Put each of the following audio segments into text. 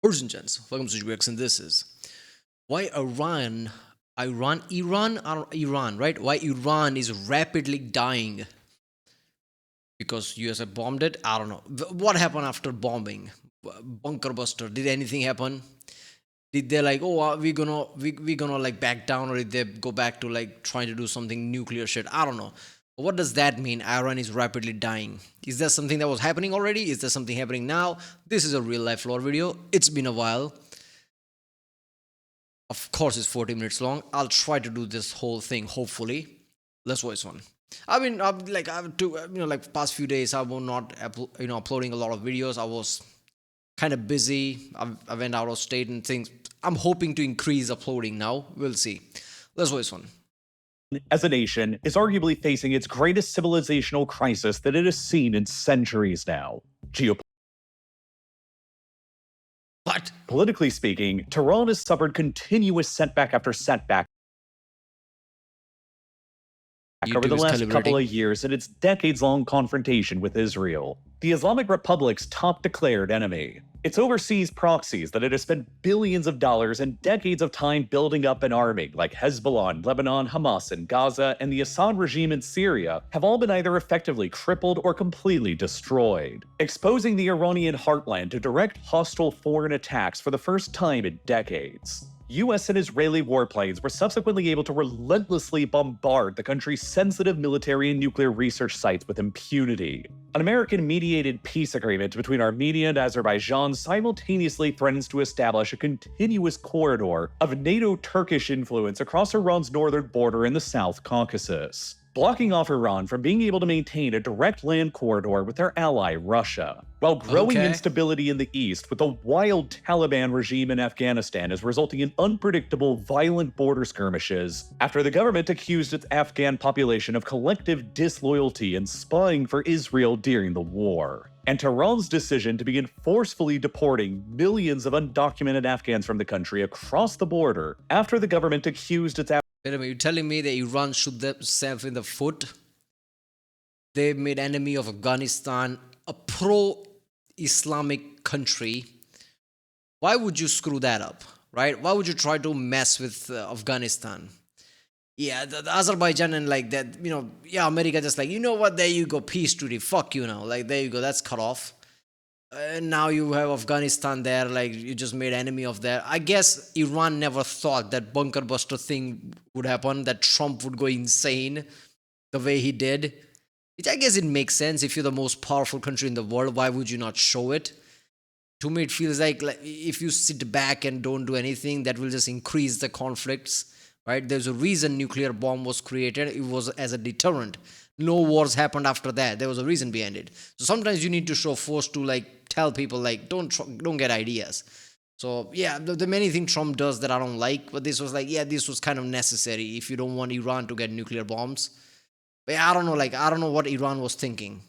Ladies and gents, welcome to GX, and this is why Iran, right? Why Iran is rapidly dying because US have bombed it. I don't know what happened after bombing. Bunker buster. Did anything happen? Did they like, oh, we gonna like back down, or did they go back to like trying to do something nuclear shit? I don't know. What does that mean? Iran is rapidly dying. Is there something that was happening already? Is there something happening now? This is a real life lore video. It's been a while. Of course, it's 40 minutes long. I'll try to do this whole thing. Hopefully, let's watch one. I mean, like past few days, I was not, uploading a lot of videos. I was kind of busy. I went out of state and things. I'm hoping to increase uploading now. We'll see. Let's watch one. As a nation, is arguably facing its greatest civilizational crisis that it has seen in centuries now. What? Politically speaking, Tehran has suffered continuous setback after setback over the last couple of years in its decades-long confrontation with Israel, the Islamic Republic's top-declared enemy. Its overseas proxies that it has spent billions of dollars and decades of time building up and arming, like Hezbollah in Lebanon, Hamas in Gaza, and the Assad regime in Syria, have all been either effectively crippled or completely destroyed, exposing the Iranian heartland to direct hostile foreign attacks for the first time in decades. US and Israeli warplanes were subsequently able to relentlessly bombard the country's sensitive military and nuclear research sites with impunity. An American-mediated peace agreement between Armenia and Azerbaijan simultaneously threatens to establish a continuous corridor of NATO-Turkish influence across Iran's northern border in the South Caucasus, blocking off Iran from being able to maintain a direct land corridor with their ally Russia. While growing instability in the east with a wild Taliban regime in Afghanistan is resulting in unpredictable, violent border skirmishes, after the government accused its Afghan population of collective disloyalty and spying for Israel during the war. And Tehran's decision to begin forcefully deporting millions of undocumented Afghans from the country across the border after the government accused its Wait a minute, you're telling me that Iran shoot themselves in the foot? They made enemy of Afghanistan, a pro-Islamic country. Why would you screw that up, right? Why would you try to mess with Afghanistan? Yeah, the Azerbaijan and like that, America just like, you know what, there you go, peace treaty, fuck you now. Like, there you go, that's cut off. Now you have Afghanistan there, like you just made enemy of that. I guess Iran never thought that bunker buster thing would happen, that Trump would go insane the way he did. Which I guess it makes sense. If you're the most powerful country in the world, why would you not show it? To me, it feels like if you sit back and don't do anything, that will just increase the conflicts, right? There's a reason nuclear bomb was created. It was as a deterrent. No wars happened after that. There was a reason behind it. So sometimes you need to show force to like tell people like don't get ideas. So yeah, the many things Trump does that I don't like, but this was like, yeah, this was kind of necessary if you don't want Iran to get nuclear bombs. But yeah, I don't know what Iran was thinking.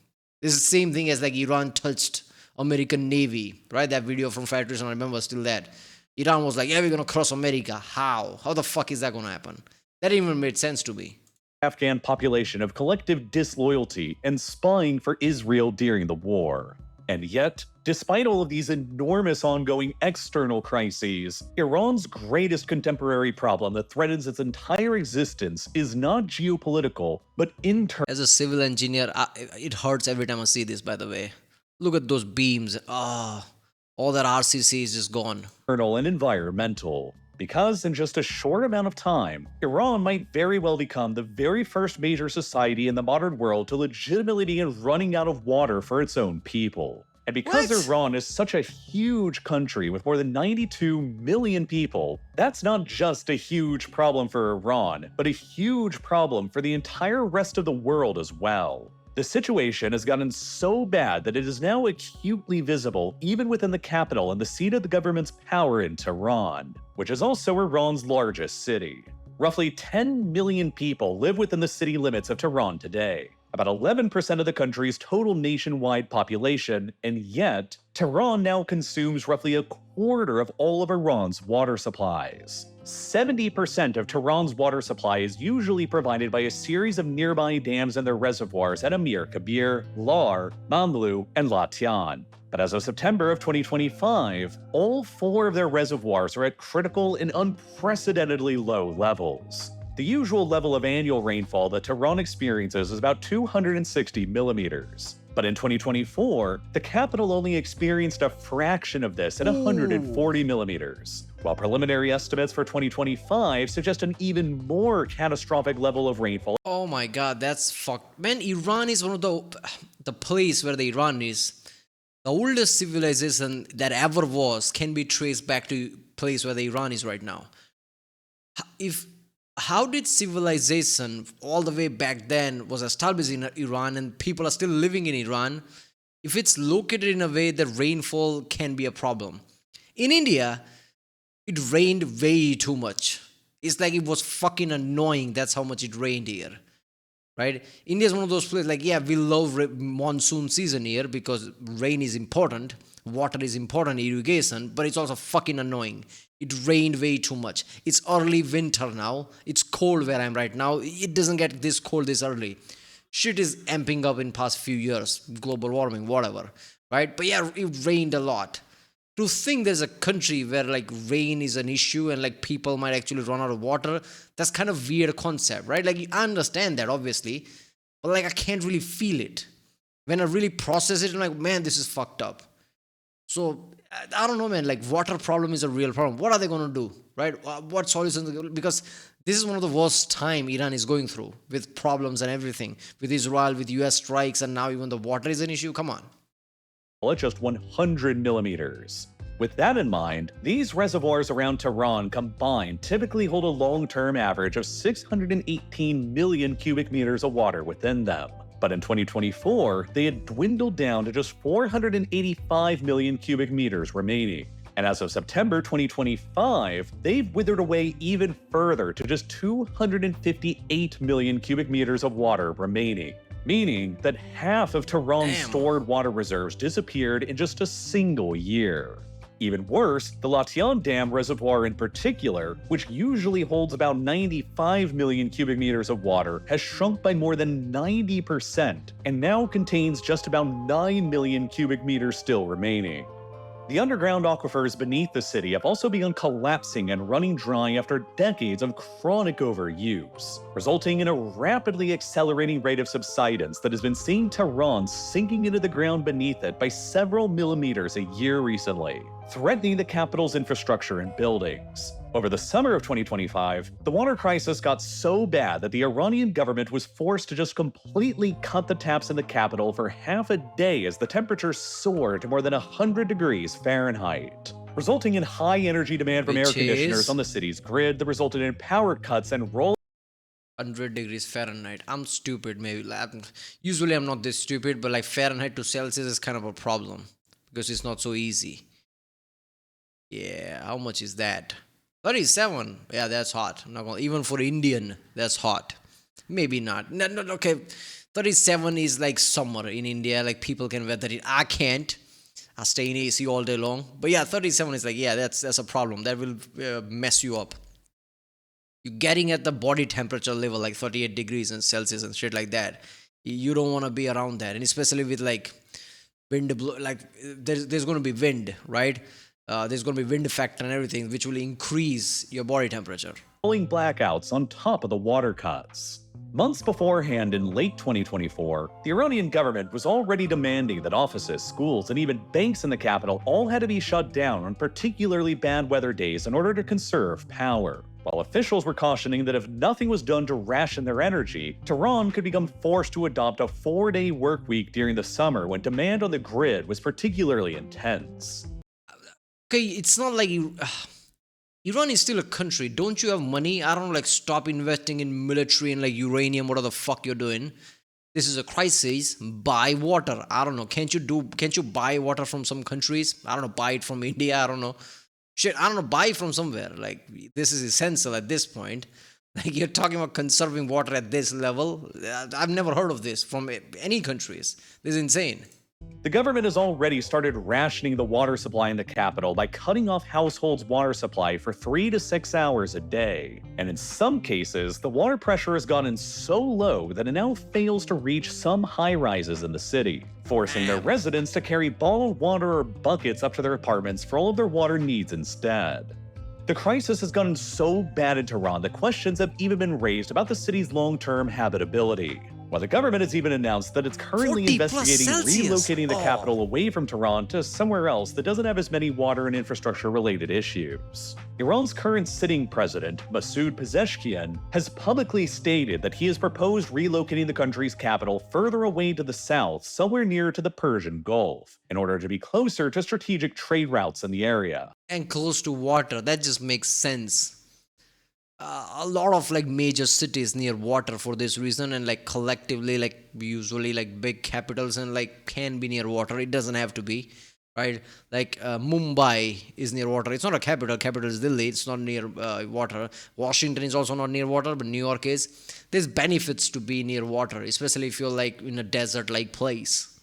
This is the same thing as like Iran touched American Navy, right? That video from Federation, I remember still that. Iran was like, yeah, we're gonna cross America. How the fuck is that gonna happen? That even made sense to me. Afghan population of collective disloyalty and spying for Israel during the war. And yet, despite all of these enormous ongoing external crises, Iran's greatest contemporary problem that threatens its entire existence is not geopolitical, but internal. As a civil engineer, it hurts every time I see this, by the way. Look at those beams. All that RCC is just gone. And environmental. Because in just a short amount of time, Iran might very well become the very first major society in the modern world to legitimately begin running out of water for its own people. And because Iran is such a huge country with more than 92 million people, that's not just a huge problem for Iran, but a huge problem for the entire rest of the world as well. The situation has gotten so bad that it is now acutely visible even within the capital and the seat of the government's power in Tehran, which is also Iran's largest city. Roughly 10 million people live within the city limits of Tehran today, about 11% of the country's total nationwide population, and yet, Tehran now consumes roughly a quarter of all of Iran's water supplies. 70% of Tehran's water supply is usually provided by a series of nearby dams and their reservoirs at Amir Kabir, Lar, Mamlu, and Latian. But as of September of 2025, all 4 of their reservoirs are at critical and unprecedentedly low levels. The usual level of annual rainfall that Tehran experiences is about 260 millimeters. But in 2024, the capital only experienced a fraction of this at 140 millimeters, while preliminary estimates for 2025 suggest an even more catastrophic level of rainfall. Oh my god, that's fucked. Man, Iran is one of the place where the Iran is. The oldest civilization that ever was can be traced back to place where the Iran is right now. How did civilization all the way back then was established in Iran and people are still living in Iran if it's located in a way that rainfall can be a problem? In India, it rained way too much. It's like it was fucking annoying. That's how much it rained here. Right? India is one of those places like, yeah, we love monsoon season here because rain is important, water is important, irrigation, but it's also fucking annoying. It rained way too much. It's early winter now. It's cold where I'm right now. It doesn't get this cold this early. Shit is amping up in past few years, global warming, whatever, right? But yeah, it rained a lot. To think there's a country where like rain is an issue and like people might actually run out of water, that's kind of weird concept, right? Like I understand that obviously, but like I can't really feel it. When I really process it, I'm like, man, this is fucked up. So I don't know, man, like water problem is a real problem. What are they going to do, right? What solutions? Because this is one of the worst time Iran is going through with problems and everything, with Israel, with US strikes, and now even the water is an issue. Come on. At just 100 millimeters. With that in mind, these reservoirs around Tehran combined typically hold a long-term average of 618 million cubic meters of water within them. But in 2024, they had dwindled down to just 485 million cubic meters remaining. And as of September 2025, they've withered away even further to just 258 million cubic meters of water remaining. Meaning that half of Tehran's stored water reserves disappeared in just a single year. Even worse, the Latian Dam reservoir in particular, which usually holds about 95 million cubic meters of water, has shrunk by more than 90% and now contains just about 9 million cubic meters still remaining. The underground aquifers beneath the city have also begun collapsing and running dry after decades of chronic overuse, resulting in a rapidly accelerating rate of subsidence that has been seeing Tehran sinking into the ground beneath it by several millimeters a year recently, threatening the capital's infrastructure and buildings. Over the summer of 2025, the water crisis got so bad that the Iranian government was forced to just completely cut the taps in the capital for half a day as the temperature soared to more than 100 degrees Fahrenheit, resulting in high energy demand from air conditioners on the city's grid that resulted in power cuts and 100 degrees Fahrenheit. I'm stupid, maybe. Usually I'm not this stupid, but like Fahrenheit to Celsius is kind of a problem because it's not so easy. Yeah, how much is that? 37. Yeah, that's hot. I'm not gonna, even for Indian, that's hot. Maybe not. No, okay. 37 is like summer in India. Like people can weather it. I can't. I stay in AC all day long. But yeah, 37 is like, yeah, that's a problem. That will mess you up. You're getting at the body temperature level, like 38 degrees in Celsius and shit like that. You don't want to be around that. And especially with like wind, like there's going to be wind, right? There's going to be wind factor and everything, which will increase your body temperature. Rolling blackouts on top of the water cuts. Months beforehand, in late 2024, the Iranian government was already demanding that offices, schools, and even banks in the capital all had to be shut down on particularly bad weather days in order to conserve power. While officials were cautioning that if nothing was done to ration their energy, Tehran could become forced to adopt a 4-day work week during the summer when demand on the grid was particularly intense. Okay, it's not like Iran is still a country. Don't you have money? I don't know, like stop investing in military and like uranium, whatever the fuck you're doing. This is a crisis. Buy water. I don't know. Can't you buy water from some countries? I don't know, buy it from India. I don't know. Shit, I don't know, buy it from somewhere. Like this is essential at this point. Like you're talking about conserving water at this level. I've never heard of this from any countries. This is insane. The government has already started rationing the water supply in the capital by cutting off households' water supply for 3 to 6 hours a day. And in some cases, the water pressure has gotten so low that it now fails to reach some high-rises in the city, forcing their residents to carry bottled water or buckets up to their apartments for all of their water needs instead. The crisis has gotten so bad in Tehran that questions have even been raised about the city's long-term habitability. While the government has even announced that it's currently investigating relocating the capital away from Tehran to somewhere else that doesn't have as many water and infrastructure-related issues. Iran's current sitting president, Masoud Pezeshkian, has publicly stated that he has proposed relocating the country's capital further away to the south, somewhere near to the Persian Gulf, in order to be closer to strategic trade routes in the area. And close to water, that just makes sense. A lot of like major cities near water for this reason, and like collectively, like usually like big capitals and like can be near water. It doesn't have to be, right? Like Mumbai is near water. It's not a capital. Capital is Delhi. It's not near water. Washington is also not near water, but New York is. There's benefits to be near water, especially if you're like in a desert-like place.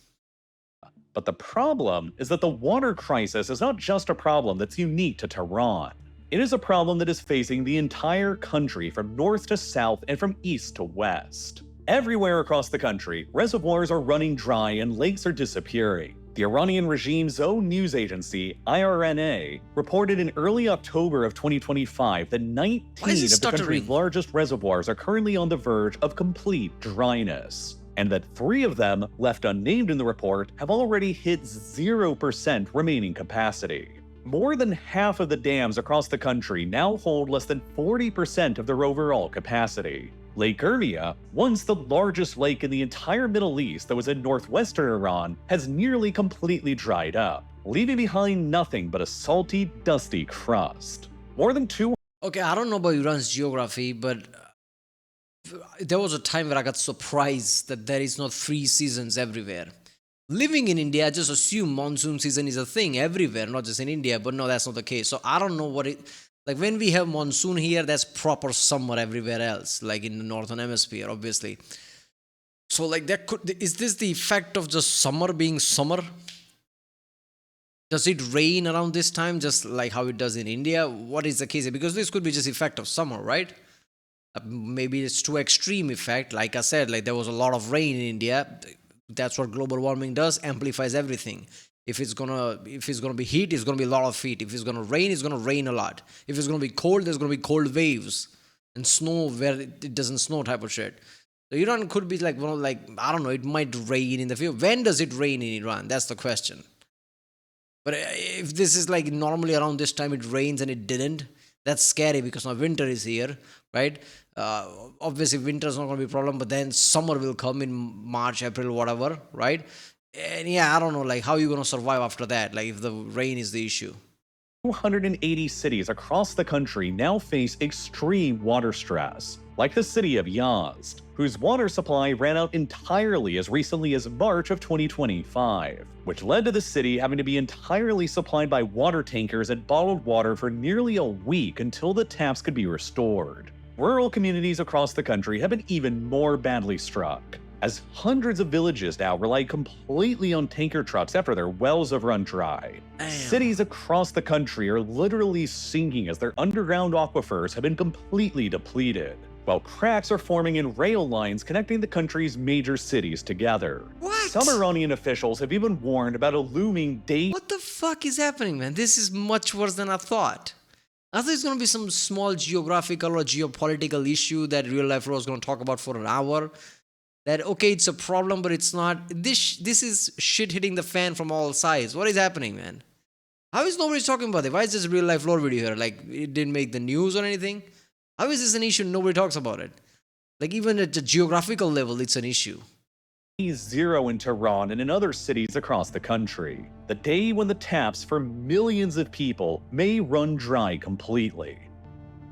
But the problem is that the water crisis is not just a problem that's unique to Tehran. It is a problem that is facing the entire country from north to south and from east to west. Everywhere across the country, reservoirs are running dry and lakes are disappearing. The Iranian regime's own news agency, IRNA, reported in early October of 2025 that 19 of the country's largest reservoirs are currently on the verge of complete dryness, and that 3 of them, left unnamed in the report, have already hit 0% remaining capacity. More than half of the dams across the country now hold less than 40% of their overall capacity. Lake Urmia, once the largest lake in the entire Middle East that was in northwestern Iran, has nearly completely dried up, leaving behind nothing but a salty, dusty crust. More than 200— Okay, I don't know about Iran's geography, but there was a time where I got surprised that there is not 3 seasons everywhere. Living in India, I just assume monsoon season is a thing everywhere, not just in India, but no, that's not the case. So I don't know what it, like when we have monsoon here, that's proper summer everywhere else, like in the northern hemisphere, obviously. So like is this the effect of just summer being summer? Does it rain around this time, just like how it does in India? What is the case? Because this could be just effect of summer, right? Maybe it's too extreme effect. Like I said, like there was a lot of rain in India. That's what global warming does, amplifies everything. If it's gonna be heat, it's gonna be a lot of heat. If it's gonna rain, it's gonna rain a lot. If it's gonna be cold, there's gonna be cold waves and snow where it doesn't snow type of shit. So Iran could be like, well, like I don't know, it might rain in the future. When does it rain in Iran? That's the question. But if this is like normally around this time it rains and it didn't, that's scary because now winter is here, right? Obviously winter is not going to be a problem, but then summer will come in March, April, whatever, right? And yeah, I don't know, like how are you going to survive after that? Like if the rain is the issue. 280 cities across the country now face extreme water stress, like the city of Yazd, whose water supply ran out entirely as recently as March of 2025, which led to the city having to be entirely supplied by water tankers and bottled water for nearly a week until the taps could be restored. Rural communities across the country have been even more badly struck, as hundreds of villages now rely completely on tanker trucks after their wells have run dry. Damn. Cities across the country are literally sinking as their underground aquifers have been completely depleted, while cracks are forming in rail lines connecting the country's major cities together. What? Some Iranian officials have even warned about a looming day— What the fuck is happening, man? This is much worse than I thought. I thought it's going to be some small geographical or geopolitical issue that RealLifeLore is going to talk about for an hour. That, okay, it's a problem, but it's not. This is shit hitting the fan from all sides. What is happening, man? How is nobody talking about it? Why is this RealLifeLore video here? Like, it didn't make the news or anything? How is this an issue and nobody talks about it? Like, even at the geographical level, it's an issue. Zero in Tehran and in other cities across the country. The day when the taps for millions of people may run dry completely.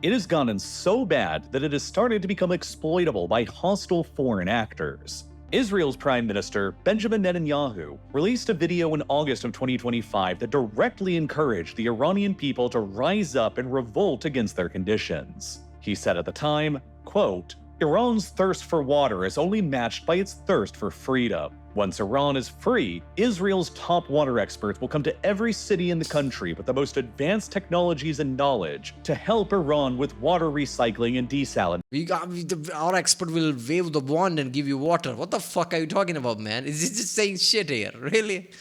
It has gotten so bad that it has started to become exploitable by hostile foreign actors. Israel's Prime Minister, Benjamin Netanyahu, released a video in August of 2025 that directly encouraged the Iranian people to rise up and revolt against their conditions. He said at the time, quote, "Iran's thirst for water is only matched by its thirst for freedom. Once Iran is free, Israel's top water experts will come to every city in the country with the most advanced technologies and knowledge to help Iran with water recycling and desalination. Our expert will wave the wand and give you water. What the fuck are you talking about, man? Is he just saying shit here? Really?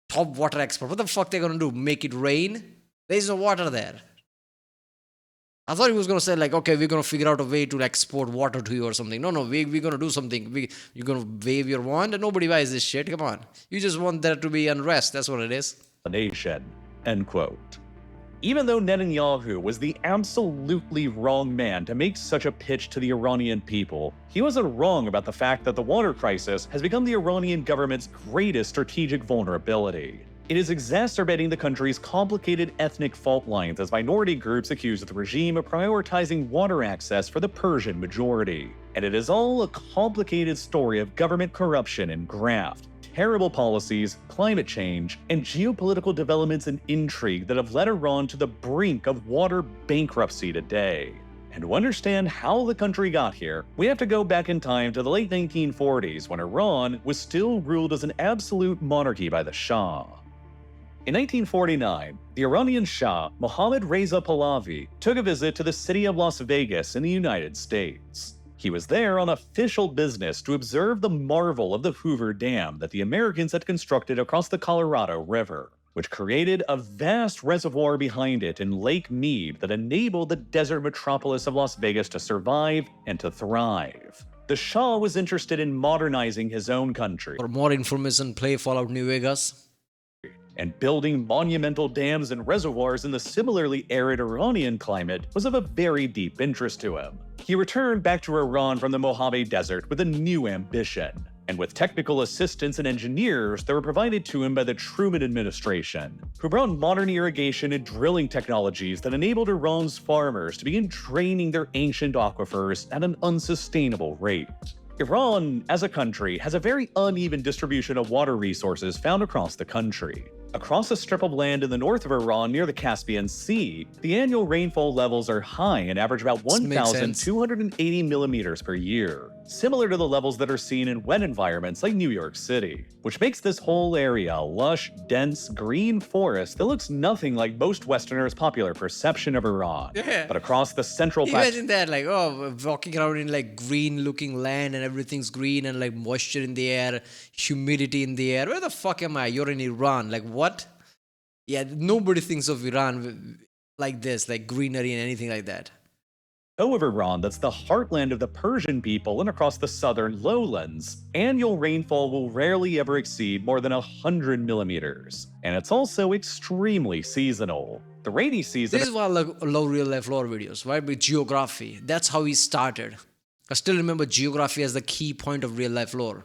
Top water expert. What the fuck they gonna do? Make it rain? There's no water there. I thought he was gonna say like, okay, we're gonna figure out a way to export water to you or something. No, we're gonna do something. You're gonna wave your wand and nobody buys this shit. Come on, you just want there to be unrest. That's what it is. Nation. End quote. Even though Netanyahu was the absolutely wrong man to make such a pitch to the Iranian people, he wasn't wrong about the fact that the water crisis has become the Iranian government's greatest strategic vulnerability. It is exacerbating the country's complicated ethnic fault lines as minority groups accuse the regime of prioritizing water access for the Persian majority. And it is all a complicated story of government corruption and graft, terrible policies, climate change, and geopolitical developments and intrigue that have led Iran to the brink of water bankruptcy today. And to understand how the country got here, we have to go back in time to the late 1940s when Iran was still ruled as an absolute monarchy by the Shah. In 1949, the Iranian Shah, Mohammad Reza Pahlavi, took a visit to the city of Las Vegas in the United States. He was there on official business to observe the marvel of the Hoover Dam that the Americans had constructed across the Colorado River, which created a vast reservoir behind it in Lake Mead that enabled the desert metropolis of Las Vegas to survive and to thrive. The Shah was interested in modernizing his own country. For more information, play Fallout New Vegas. And building monumental dams and reservoirs in the similarly arid Iranian climate was of a very deep interest to him. He returned back to Iran from the Mojave Desert with a new ambition, and with technical assistance and engineers that were provided to him by the Truman administration, who brought modern irrigation and drilling technologies that enabled Iran's farmers to begin draining their ancient aquifers at an unsustainable rate. Iran, as a country, has a very uneven distribution of water resources found across the country. Across a strip of land in the north of Iran near the Caspian Sea, the annual rainfall levels are high and average about 1,280 millimeters per year, similar to the levels that are seen in wet environments like New York City, which makes this whole area a lush, dense, green forest that looks nothing like most Westerners' popular perception of Iran. Yeah. But across the central Imagine that, like, oh, walking around in like green-looking land and everything's green and like moisture in the air, humidity in the air. Where the fuck am I? You're in Iran. Like, what? Yeah, nobody thinks of Iran like this, like greenery and anything like that. Of Iran, that's the heartland of the Persian people and across the southern lowlands, annual rainfall will rarely ever exceed more than 100 millimeters. And it's also extremely seasonal. The rainy season— This is why I love RealLifeLore videos, right? With geography. That's how he started. I still remember geography as the key point of RealLifeLore.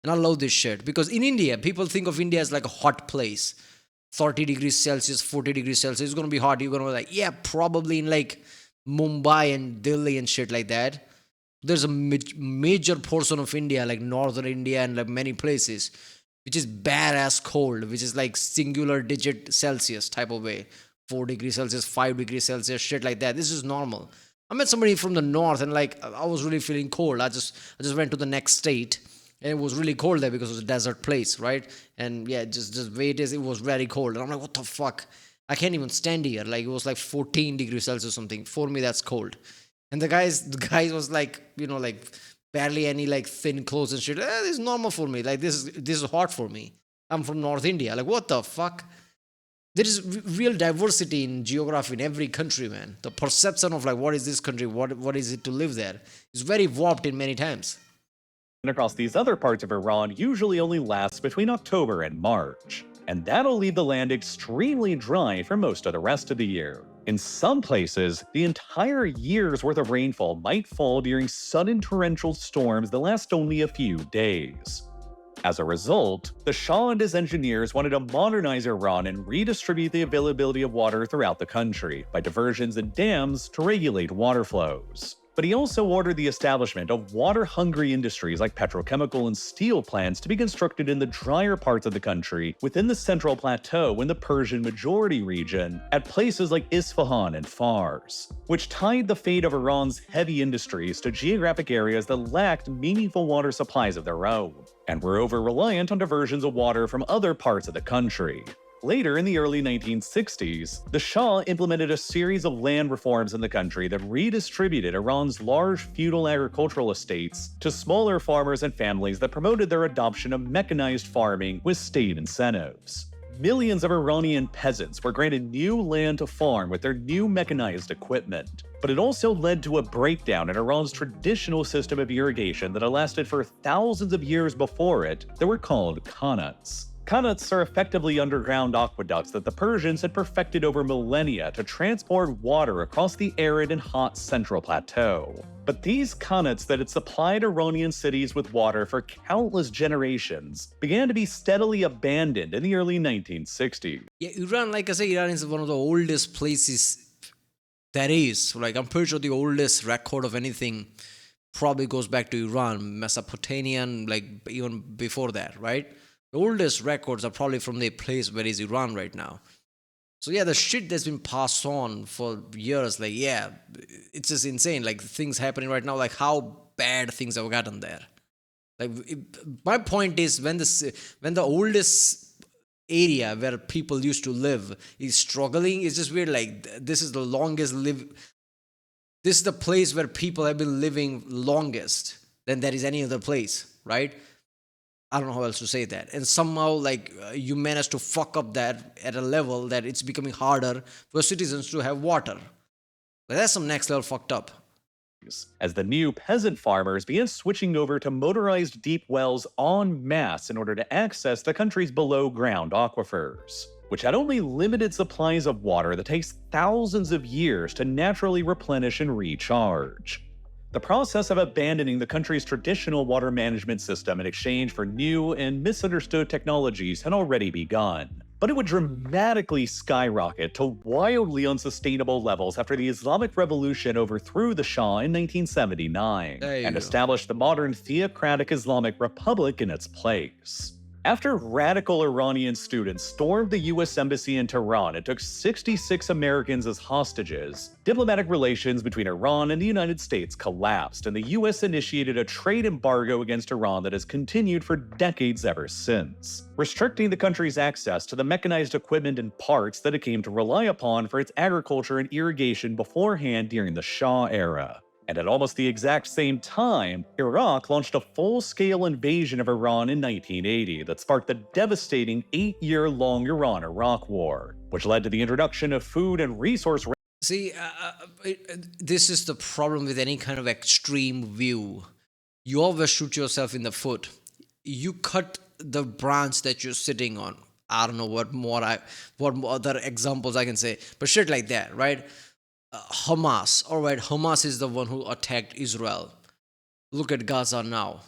And I love this shit. Because in India, people think of India as like a hot place. 30 degrees Celsius, 40 degrees Celsius. It's going to be hot. You're going to be like, yeah, probably in like Mumbai and Delhi and shit like that. There's a major portion of India, like northern India and like many places, which is badass cold, which is like singular digit Celsius type of way. 4 degrees Celsius, 5 degrees Celsius, shit like that. This is normal. I met somebody from the north and like I was really feeling cold. I just went to the next state and it was really cold there because it was a desert place, right? And yeah, just way it was very cold. And I'm like, what the fuck? I can't even stand here. Like it was like 14 degrees Celsius or something. For me, that's cold. And the guy was like, you know, like barely any like thin clothes and shit. This is normal for me. Like this is hot for me. I'm from North India. Like what the fuck? There is real diversity in geography in every country, man. The perception of like what is this country, what is it to live there, is very warped in many times. And across these other parts of Iran usually only lasts between October and March. And that'll leave the land extremely dry for most of the rest of the year. In some places, the entire year's worth of rainfall might fall during sudden torrential storms that last only a few days. As a result, the Shah and his engineers wanted to modernize Iran and redistribute the availability of water throughout the country by diversions and dams to regulate water flows. But he also ordered the establishment of water-hungry industries like petrochemical and steel plants to be constructed in the drier parts of the country within the Central Plateau in the Persian majority region at places like Isfahan and Fars, which tied the fate of Iran's heavy industries to geographic areas that lacked meaningful water supplies of their own, and were over-reliant on diversions of water from other parts of the country. Later, in the early 1960s, the Shah implemented a series of land reforms in the country that redistributed Iran's large feudal agricultural estates to smaller farmers and families that promoted their adoption of mechanized farming with state incentives. Millions of Iranian peasants were granted new land to farm with their new mechanized equipment. But it also led to a breakdown in Iran's traditional system of irrigation that had lasted for thousands of years before it that were called qanats. Qanats are effectively underground aqueducts that the Persians had perfected over millennia to transport water across the arid and hot Central Plateau. But these qanats that had supplied Iranian cities with water for countless generations began to be steadily abandoned in the early 1960s. Yeah, Iran, like I say, Iran is one of the oldest places there is. Like, I'm pretty sure the oldest record of anything probably goes back to Iran, Mesopotamian, like even before that, right? The oldest records are probably from the place where is Iran right now. So yeah, the shit that's been passed on for years, like, yeah, it's just insane. Like, things happening right now, like how bad things have gotten there. Like, my point is, when the oldest area where people used to live is struggling, it's just weird. Like, this is the longest this is the place where people have been living longest than there is any other place, right? I don't know how else to say that. And somehow, like, you manage to fuck up that at a level that it's becoming harder for citizens to have water. Like, that's some next level fucked up. As the new peasant farmers began switching over to motorized deep wells en masse in order to access the country's below-ground aquifers, which had only limited supplies of water that takes thousands of years to naturally replenish and recharge. The process of abandoning the country's traditional water management system in exchange for new and misunderstood technologies had already begun. But it would dramatically skyrocket to wildly unsustainable levels after the Islamic Revolution overthrew the Shah in 1979 and established the modern theocratic Islamic Republic in its place. After radical Iranian students stormed the U.S. Embassy in Tehran and took 66 Americans as hostages, diplomatic relations between Iran and the United States collapsed, and the U.S. initiated a trade embargo against Iran that has continued for decades ever since, restricting the country's access to the mechanized equipment and parts that it came to rely upon for its agriculture and irrigation beforehand during the Shah era. And at almost the exact same time, Iraq launched a full-scale invasion of Iran in 1980 that sparked the devastating 8-year-long Iran-Iraq War, which led to the introduction of food and resource. See, this is the problem with any kind of extreme view. You always shoot yourself in the foot. You cut the branch that you're sitting on. I don't know what other examples I can say, but shit like that, right? Hamas, all right, Hamas is the one who attacked Israel. Look at Gaza now.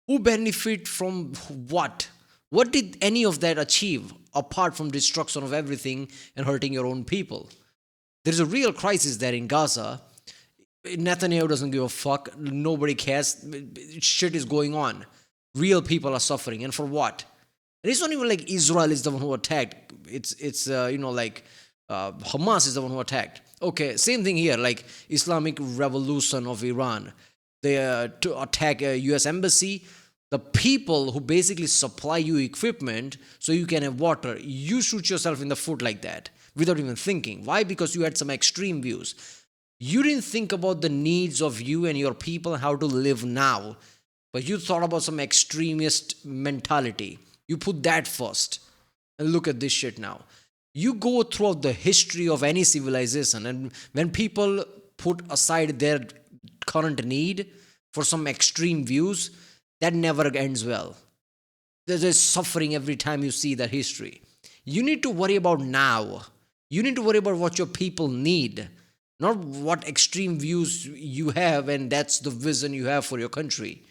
Who benefit from what? What did any of that achieve apart from destruction of everything and hurting your own people? There's a real crisis there in Gaza. Netanyahu doesn't give a fuck. Nobody cares. Shit is going on. Real people are suffering, and for what? And it's not even like Israel is the one who attacked. It's Hamas is the one who attacked. Okay, same thing here, like Islamic Revolution of Iran. They to attack a US embassy. The people who basically supply you equipment so you can have water, you shoot yourself in the foot like that without even thinking. Why? Because you had some extreme views. You didn't think about the needs of you and your people and how to live now, but you thought about some extremist mentality. You put that first. And look at this shit now. You go throughout the history of any civilization, and when people put aside their current need for some extreme views, that never ends well. There's suffering every time you see that history. You need to worry about now. You need to worry about what your people need, not what extreme views you have, and that's the vision you have for your country.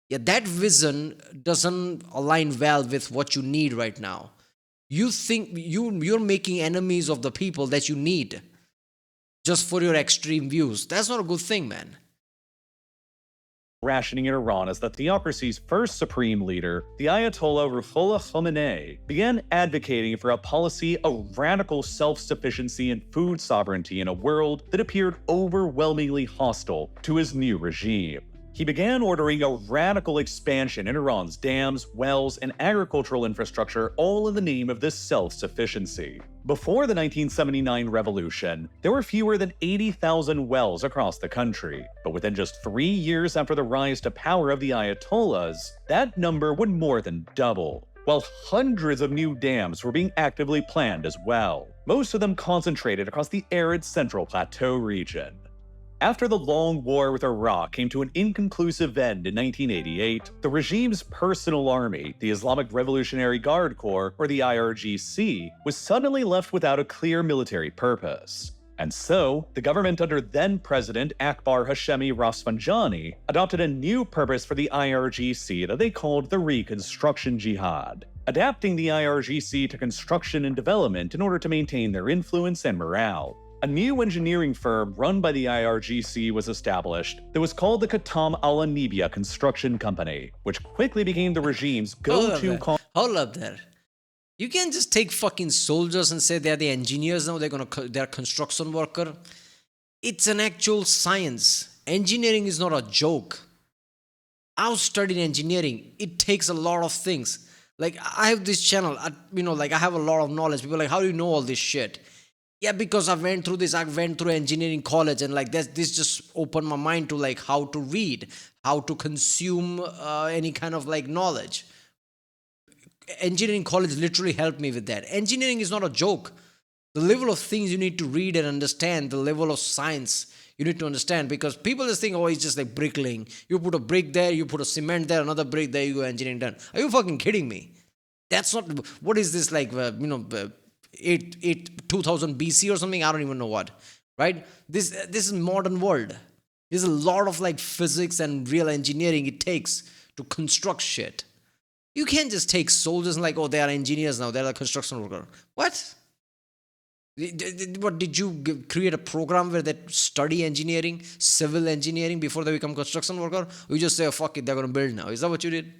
Yeah, that vision doesn't align well with what you need right now. You think you're making enemies of the people that you need just for your extreme views. That's not a good thing, man. rationing in Iran as the theocracy's first supreme leader, the Ayatollah Ruhollah Khomeini, began advocating for a policy of radical self-sufficiency and food sovereignty in a world that appeared overwhelmingly hostile to his new regime. He began ordering a radical expansion in Iran's dams, wells, and agricultural infrastructure, all in the name of this self-sufficiency. Before the 1979 revolution, there were fewer than 80,000 wells across the country, but within just 3 years after the rise to power of the Ayatollahs, that number would more than double, while hundreds of new dams were being actively planned as well, most of them concentrated across the arid Central Plateau region. After the long war with Iraq came to an inconclusive end in 1988, the regime's personal army, the Islamic Revolutionary Guard Corps, or the IRGC, was suddenly left without a clear military purpose. And so, the government under then-President Akbar Hashemi Rafsanjani adopted a new purpose for the IRGC that they called the Reconstruction Jihad, adapting the IRGC to construction and development in order to maintain their influence and morale. A new engineering firm run by the IRGC was established that was called the Khatam Al-Anibia Construction Company, which quickly became the regime's go-to... Hold up there. You can't just take fucking soldiers and say they're the engineers now, they're construction worker. It's an actual science. Engineering is not a joke. I've studied engineering. It takes a lot of things. Like, I have this channel, I have a lot of knowledge. People are like, how do you know all this shit? Yeah, because I went through this. I went through engineering college, and this just opened my mind to how to read, how to consume any kind of knowledge. Engineering college literally helped me with that. Engineering is not a joke. The level of things you need to read and understand, the level of science you need to understand, because people just think, oh, it's just like bricklaying. You put a brick there, you put a cement there, another brick there, you go engineering done. Are you fucking kidding me? That's not. What is this 2000 BC or something? I don't even know what, right? This is modern world. There's a lot of physics and real engineering it takes to construct shit. You can't just take soldiers and oh, they are engineers now, they're a construction worker. What? What, did you create a program where they study engineering, civil engineering before they become construction worker? Or you just say, oh, fuck it, they're gonna build now. Is that what you did?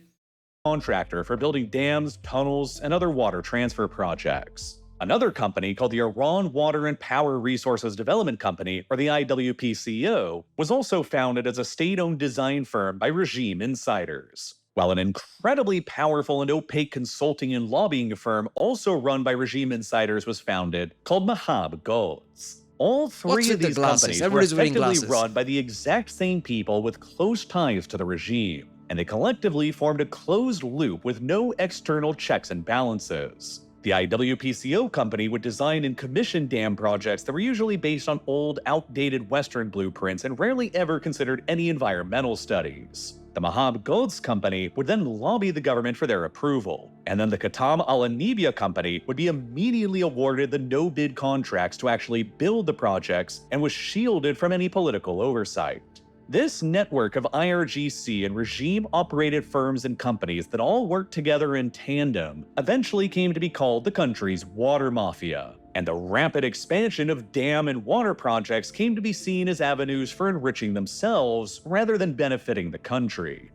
Contractor for building dams, tunnels, and other water transfer projects. Another company called the Iran Water and Power Resources Development Company, or the IWPCO, was also founded as a state-owned design firm by regime insiders, while an incredibly powerful and opaque consulting and lobbying firm also run by regime insiders was founded, called Mahab Golds. All three of these companies were effectively run by the exact same people with close ties to the regime, and they collectively formed a closed loop with no external checks and balances. The IWPCO company would design and commission dam projects that were usually based on old, outdated Western blueprints and rarely ever considered any environmental studies. The Mahab Golds company would then lobby the government for their approval, and then the Khatam Al-Anibia company would be immediately awarded the no-bid contracts to actually build the projects and was shielded from any political oversight. This network of IRGC and regime-operated firms and companies that all worked together in tandem eventually came to be called the country's water mafia, and the rapid expansion of dam and water projects came to be seen as avenues for enriching themselves rather than benefiting the country.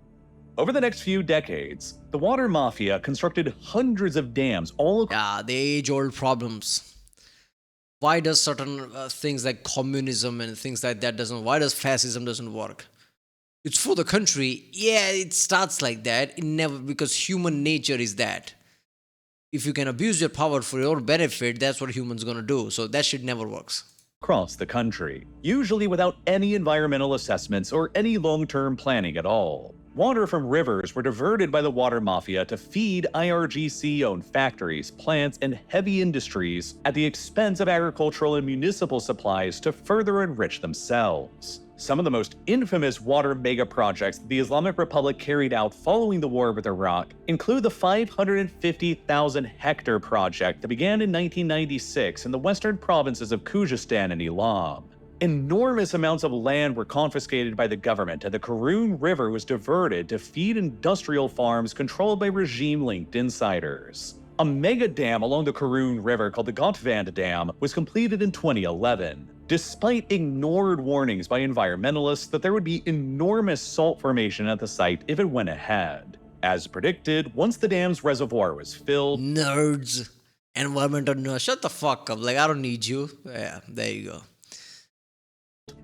Over the next few decades, the water mafia constructed hundreds of dams all across the age-old problems. Why does certain things like communism and things like that why does fascism doesn't work? It's for the country. Yeah, it starts like that. It never, because human nature is that. If you can abuse your power for your benefit, that's what humans gonna do. So that shit never works. Across the country, usually without any environmental assessments or any long-term planning at all. Water from rivers were diverted by the water mafia to feed IRGC-owned factories, plants, and heavy industries at the expense of agricultural and municipal supplies to further enrich themselves. Some of the most infamous water mega projects the Islamic Republic carried out following the war with Iraq include the 550,000 hectare project that began in 1996 in the western provinces of Khuzestan and Elam. Enormous amounts of land were confiscated by the government, and the Karun River was diverted to feed industrial farms controlled by regime-linked insiders. A mega dam along the Karun River called the Gotvand Dam was completed in 2011. despite ignored warnings by environmentalists that there would be enormous salt formation at the site if it went ahead. As predicted, once the dam's reservoir was filled, nerds, environmental nerds, shut the fuck up. Like, I don't need you. Yeah, there you go.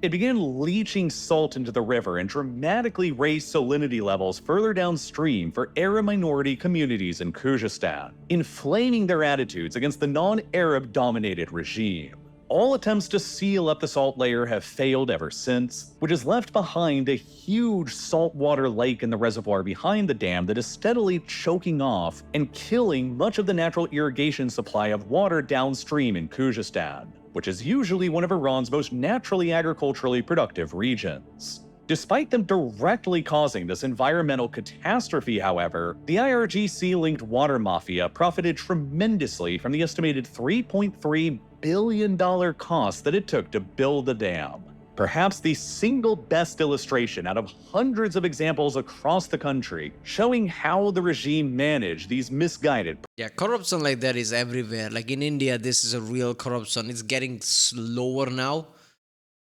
It began leaching salt into the river and dramatically raised salinity levels further downstream for Arab minority communities in Kyrgyzstan, inflaming their attitudes against the non-Arab dominated regime. All attempts to seal up the salt layer have failed ever since, which has left behind a huge saltwater lake in the reservoir behind the dam that is steadily choking off and killing much of the natural irrigation supply of water downstream in Kyrgyzstan, which is usually one of Iran's most naturally agriculturally productive regions. Despite them directly causing this environmental catastrophe, however, the IRGC-linked water mafia profited tremendously from the estimated $3.3 billion cost that it took to build the dam. Perhaps the single best illustration out of hundreds of examples across the country, showing how the regime managed these misguided. Yeah, corruption like that is everywhere. Like in India, this is a real corruption. It's getting slower now.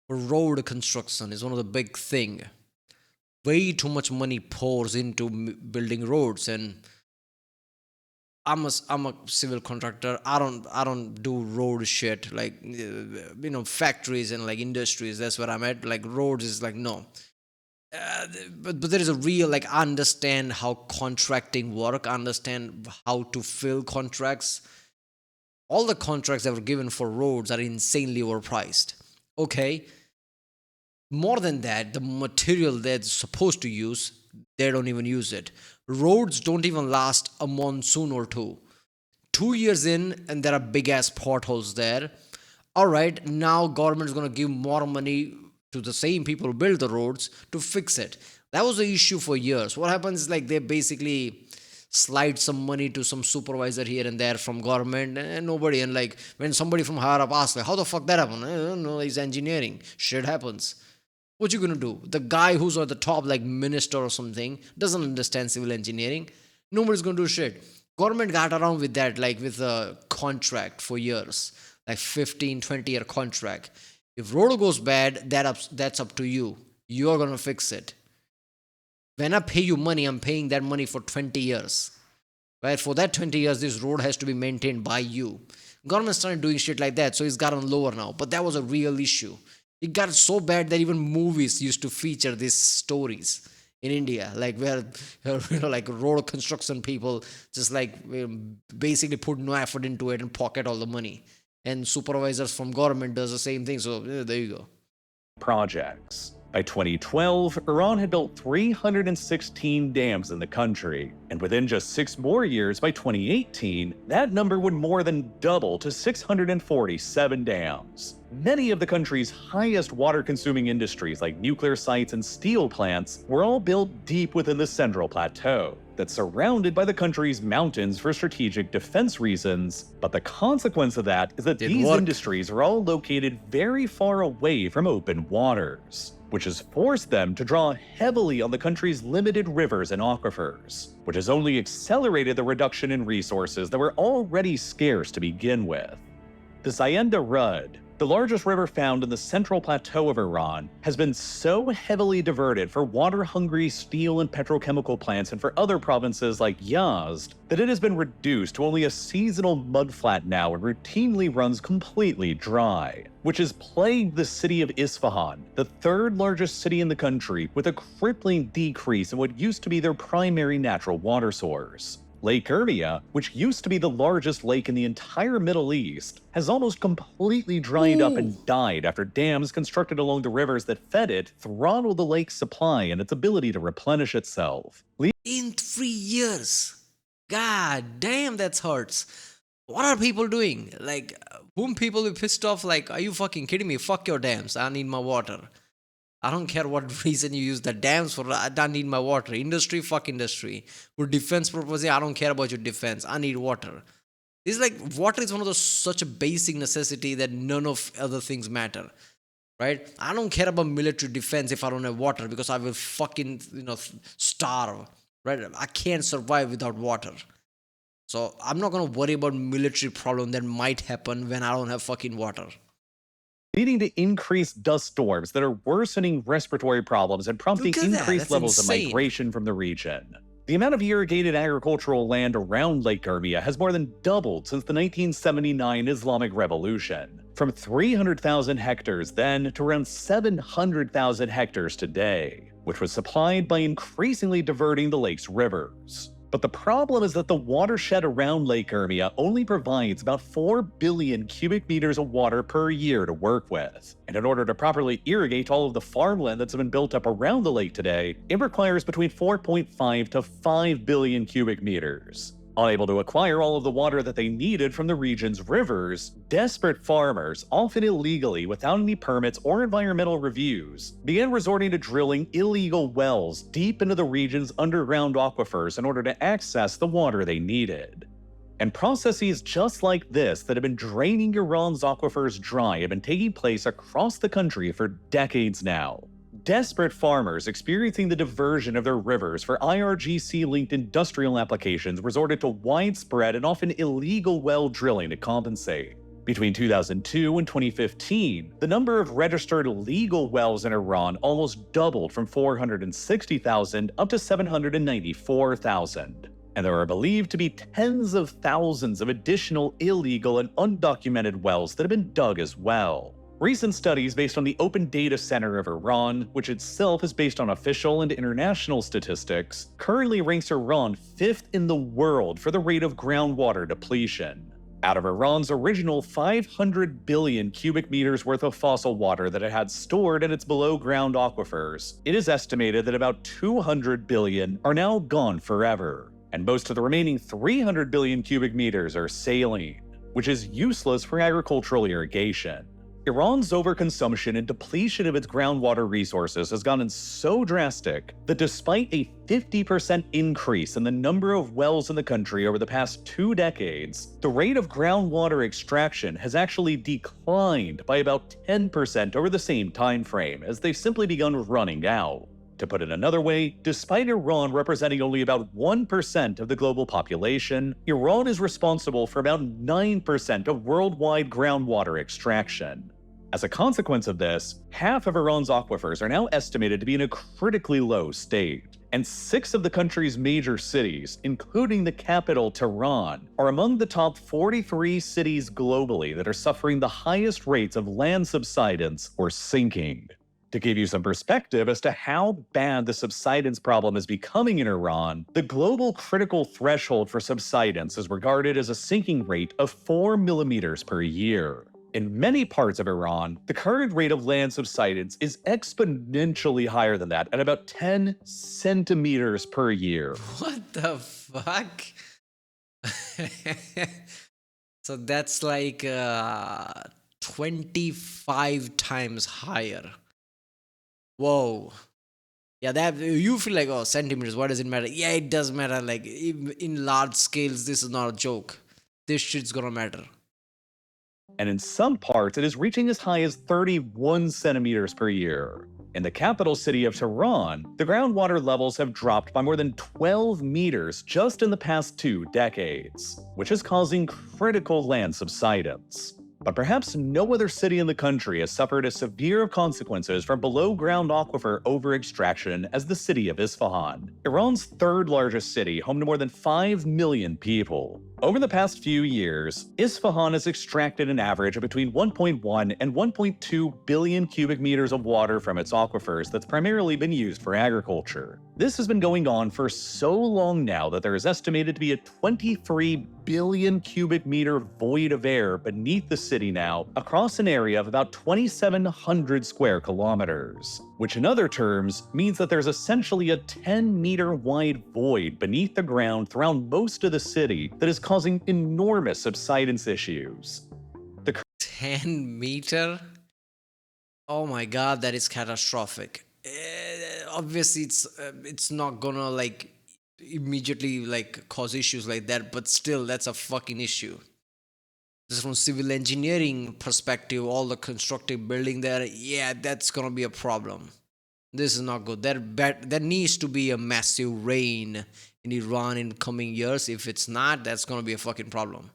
Road construction is one of the big thing. Way too much money pours into building roads, and I'm a civil contractor. I don't do road shit like factories and like industries. That's where I'm at. Like roads is like no. But there is a real like understand how contracting work. Understand how to fill contracts. All the contracts that were given for roads are insanely overpriced. Okay. More than that, the material they're supposed to use, they don't even use it. Roads don't even last a monsoon or two. 2 years in, and there are big ass potholes there. All right, now government's gonna give more money to the same people who build the roads to fix it. That was the issue for years. What happens is like they basically slide some money to some supervisor here and there from government and nobody. And like when somebody from higher up asks, like, how the fuck that happened? I don't know, it's engineering. Shit happens. What you gonna do? The guy who's at the top, like minister or something, doesn't understand civil engineering. Nobody's gonna do shit. Government got around with that, like with a contract for years, like 15, 20-year contract. If road goes bad, that's up to you. You're gonna fix it. When I pay you money, I'm paying that money for 20 years. Right? For that 20 years, this road has to be maintained by you. Government started doing shit like that, so it's gotten lower now. But that was a real issue. It got so bad that even movies used to feature these stories in India, like where like road construction people just like basically put no effort into it and pocket all the money, and supervisors from government does the same thing. So there you go. Projects. By 2012, Iran had built 316 dams in the country, and within just 6 more years, by 2018, that number would more than double to 647 dams. Many of the country's highest water-consuming industries like nuclear sites and steel plants were all built deep within the Central Plateau that's surrounded by the country's mountains for strategic defense reasons. But the consequence of that is that these industries are all located very far away from open waters, which has forced them to draw heavily on the country's limited rivers and aquifers, which has only accelerated the reduction in resources that were already scarce to begin with. The Zayanda Rud, the largest river found in the central plateau of Iran, has been so heavily diverted for water-hungry steel and petrochemical plants and for other provinces like Yazd that it has been reduced to only a seasonal mudflat now and routinely runs completely dry, which has plagued the city of Isfahan, the third largest city in the country, with a crippling decrease in what used to be their primary natural water source. Lake Urmia, which used to be the largest lake in the entire Middle East, has almost completely dried up and died after dams constructed along the rivers that fed it throttled the lake's supply and its ability to replenish itself. In 3 years. God damn, that hurts. What are people doing? Like, whom people be pissed off? Like, are you fucking kidding me? Fuck your dams. I need my water. I don't care what reason you use the dams for. I don't need my water. Industry, fuck industry. For defense purposes, I don't care about your defense. I need water. It's like water is one of those such a basic necessity that none of other things matter. Right? I don't care about military defense if I don't have water because I will fucking, starve. Right? I can't survive without water. So I'm not gonna worry about military problem that might happen when I don't have fucking water. leading to increased dust storms that are worsening respiratory problems and prompting increased levels of migration from the region. The amount of irrigated agricultural land around Lake Urmia has more than doubled since the 1979 Islamic Revolution, from 300,000 hectares then to around 700,000 hectares today, which was supplied by increasingly diverting the lake's rivers. But the problem is that the watershed around Lake Urmia only provides about 4 billion cubic meters of water per year to work with. And in order to properly irrigate all of the farmland that's been built up around the lake today, it requires between 4.5 to 5 billion cubic meters. Unable to acquire all of the water that they needed from the region's rivers, desperate farmers, often illegally without any permits or environmental reviews, began resorting to drilling illegal wells deep into the region's underground aquifers in order to access the water they needed. And processes just like this that have been draining Iran's aquifers dry have been taking place across the country for decades now. Desperate farmers experiencing the diversion of their rivers for IRGC-linked industrial applications resorted to widespread and often illegal well drilling to compensate. Between 2002 and 2015, the number of registered legal wells in Iran almost doubled from 460,000 up to 794,000. And there are believed to be tens of thousands of additional illegal and undocumented wells that have been dug as well. Recent studies based on the Open Data Center of Iran, which itself is based on official and international statistics, currently ranks Iran 5th in the world for the rate of groundwater depletion. Out of Iran's original 500 billion cubic meters worth of fossil water that it had stored in its below-ground aquifers, it is estimated that about 200 billion are now gone forever, and most of the remaining 300 billion cubic meters are saline, which is useless for agricultural irrigation. Iran's overconsumption and depletion of its groundwater resources has gotten so drastic that despite a 50% increase in the number of wells in the country over the past 2 decades, the rate of groundwater extraction has actually declined by about 10% over the same time frame, as they've simply begun running out. To put it another way, despite Iran representing only about 1% of the global population, Iran is responsible for about 9% of worldwide groundwater extraction. As a consequence of this, half of Iran's aquifers are now estimated to be in a critically low state, and 6 of the country's major cities, including the capital Tehran, are among the top 43 cities globally that are suffering the highest rates of land subsidence or sinking. To give you some perspective as to how bad the subsidence problem is becoming in Iran, the global critical threshold for subsidence is regarded as a sinking rate of 4 millimeters per year. In many parts of Iran, the current rate of land subsidence is exponentially higher than that, at about 10 centimeters per year. What the fuck? So that's like 25 times higher. Whoa. Yeah, that you feel like, oh, centimeters, what does it matter? Yeah, it does matter. Like, in large scales, this is not a joke. This shit's gonna matter. And in some parts, it is reaching as high as 31 centimeters per year. In the capital city of Tehran, the groundwater levels have dropped by more than 12 meters just in the past 2 decades, which is causing critical land subsidence. But perhaps no other city in the country has suffered as severe consequences from below-ground aquifer over-extraction as the city of Isfahan, Iran's 3rd largest city, home to more than 5 million people. Over the past few years, Isfahan has extracted an average of between 1.1 and 1.2 billion cubic meters of water from its aquifers that's primarily been used for agriculture. This has been going on for so long now that there is estimated to be a 23 billion cubic meter void of air beneath the city now, across an area of about 2,700 square kilometers, which in other terms means that there's essentially a 10-meter wide void beneath the ground throughout most of the city that is causing enormous subsidence issues. 10 meter? Oh my god, that is catastrophic. Obviously it's not gonna like immediately like cause issues like that, but still that's a fucking issue. Just from civil engineering perspective, all the constructive building there, yeah, that's gonna be a problem. This is not good. There needs to be a massive rain in Iran in coming years. If it's not, that's gonna be a fucking problem.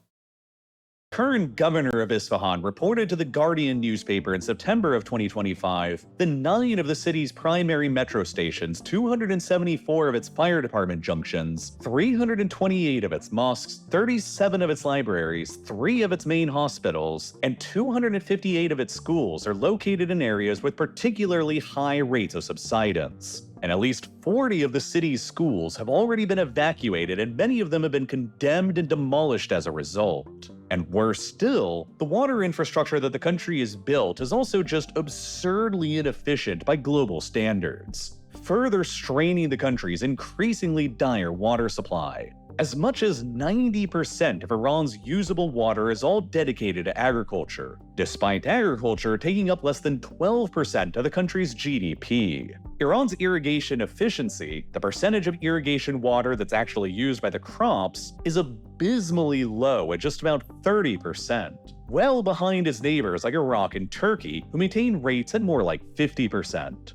Current governor of Isfahan reported to the Guardian newspaper in September of 2025 that 9 of the city's primary metro stations, 274 of its fire department junctions, 328 of its mosques, 37 of its libraries, 3 of its main hospitals, and 258 of its schools are located in areas with particularly high rates of subsidence. And at least 40 of the city's schools have already been evacuated, and many of them have been condemned and demolished as a result. And worse still, the water infrastructure that the country has built is also just absurdly inefficient by global standards, further straining the country's increasingly dire water supply. As much as 90% of Iran's usable water is all dedicated to agriculture, despite agriculture taking up less than 12% of the country's GDP. Iran's irrigation efficiency, the percentage of irrigation water that's actually used by the crops, is abysmally low at just about 30%, well behind its neighbors like Iraq and Turkey, who maintain rates at more like 50%.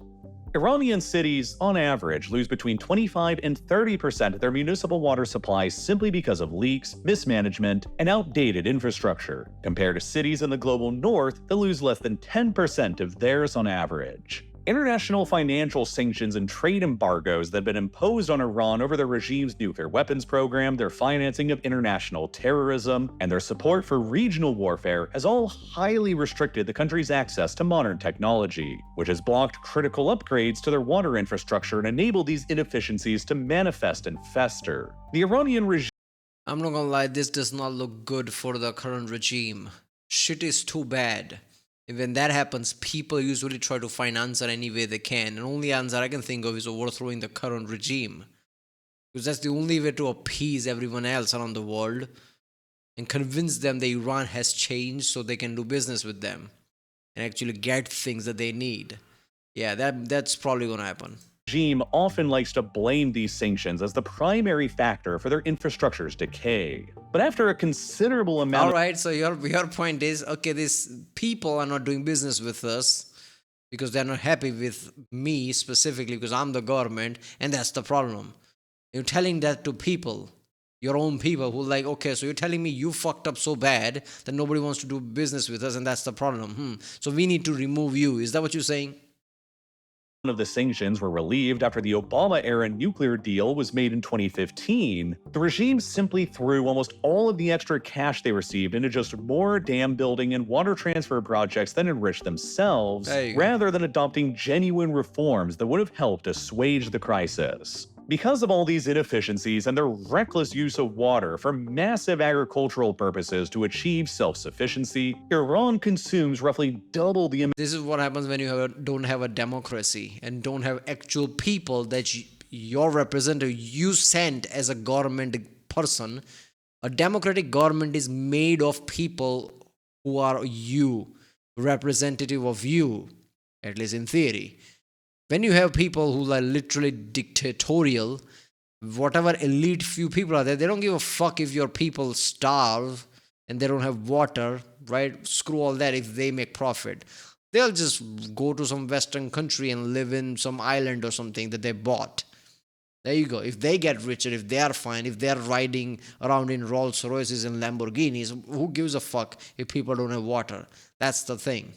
Iranian cities, on average, lose between 25 and 30% of their municipal water supplies simply because of leaks, mismanagement, and outdated infrastructure, compared to cities in the global north that lose less than 10% of theirs on average. International financial sanctions and trade embargoes that have been imposed on Iran over the regime's nuclear weapons program, their financing of international terrorism, and their support for regional warfare has all highly restricted the country's access to modern technology, which has blocked critical upgrades to their water infrastructure and enabled these inefficiencies to manifest and fester. The Iranian regime— I'm not gonna lie, this does not look good for the current regime. Shit is too bad. When that happens, people usually try to find answer any way they can, and only answer I can think of is overthrowing the current regime, because that's the only way to appease everyone else around the world and convince them that Iran has changed so they can do business with them and actually get things that they need. Yeah, that's probably gonna happen. Regime often likes to blame these sanctions as the primary factor for their infrastructure's decay. But after a considerable amount— Alright, so your point is, okay, these people are not doing business with us because they're not happy with me specifically because I'm the government, and that's the problem. You're telling that to people, your own people, who like, okay, so you're telling me you fucked up so bad that nobody wants to do business with us, and that's the problem. So we need to remove you. Is that what you're saying? Of the sanctions were relieved after the Obama-era nuclear deal was made in 2015, the regime simply threw almost all of the extra cash they received into just more dam building and water transfer projects that enriched themselves, rather than adopting genuine reforms that would have helped assuage the crisis. Because of all these inefficiencies and their reckless use of water for massive agricultural purposes to achieve self-sufficiency, Iran consumes roughly double the amount— This is what happens when you don't have a democracy and don't have actual people that your representative you sent as a government person. A democratic government is made of people who are you, representative of you, at least in theory. When you have people who are literally dictatorial, whatever elite few people are there, they don't give a fuck if your people starve and they don't have water, right? Screw all that if they make profit. They'll just go to some Western country and live in some island or something that they bought. There you go. If they get richer, if they are fine, if they're riding around in Rolls Royces and Lamborghinis, who gives a fuck if people don't have water? That's the thing.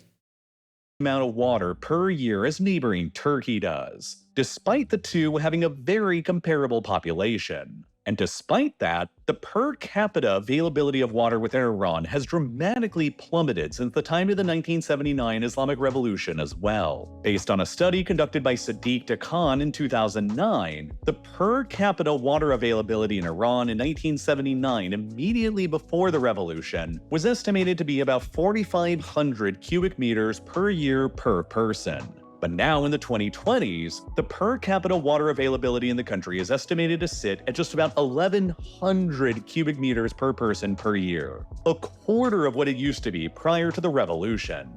Amount of water per year as neighboring Turkey does, despite the two having a very comparable population. And despite that, the per capita availability of water within Iran has dramatically plummeted since the time of the 1979 Islamic Revolution as well. Based on a study conducted by Sadiq Dakan in 2009, the per capita water availability in Iran in 1979, immediately before the revolution, was estimated to be about 4,500 cubic meters per year per person. But now in the 2020s, the per capita water availability in the country is estimated to sit at just about 1,100 cubic meters per person per year, a quarter of what it used to be prior to the revolution.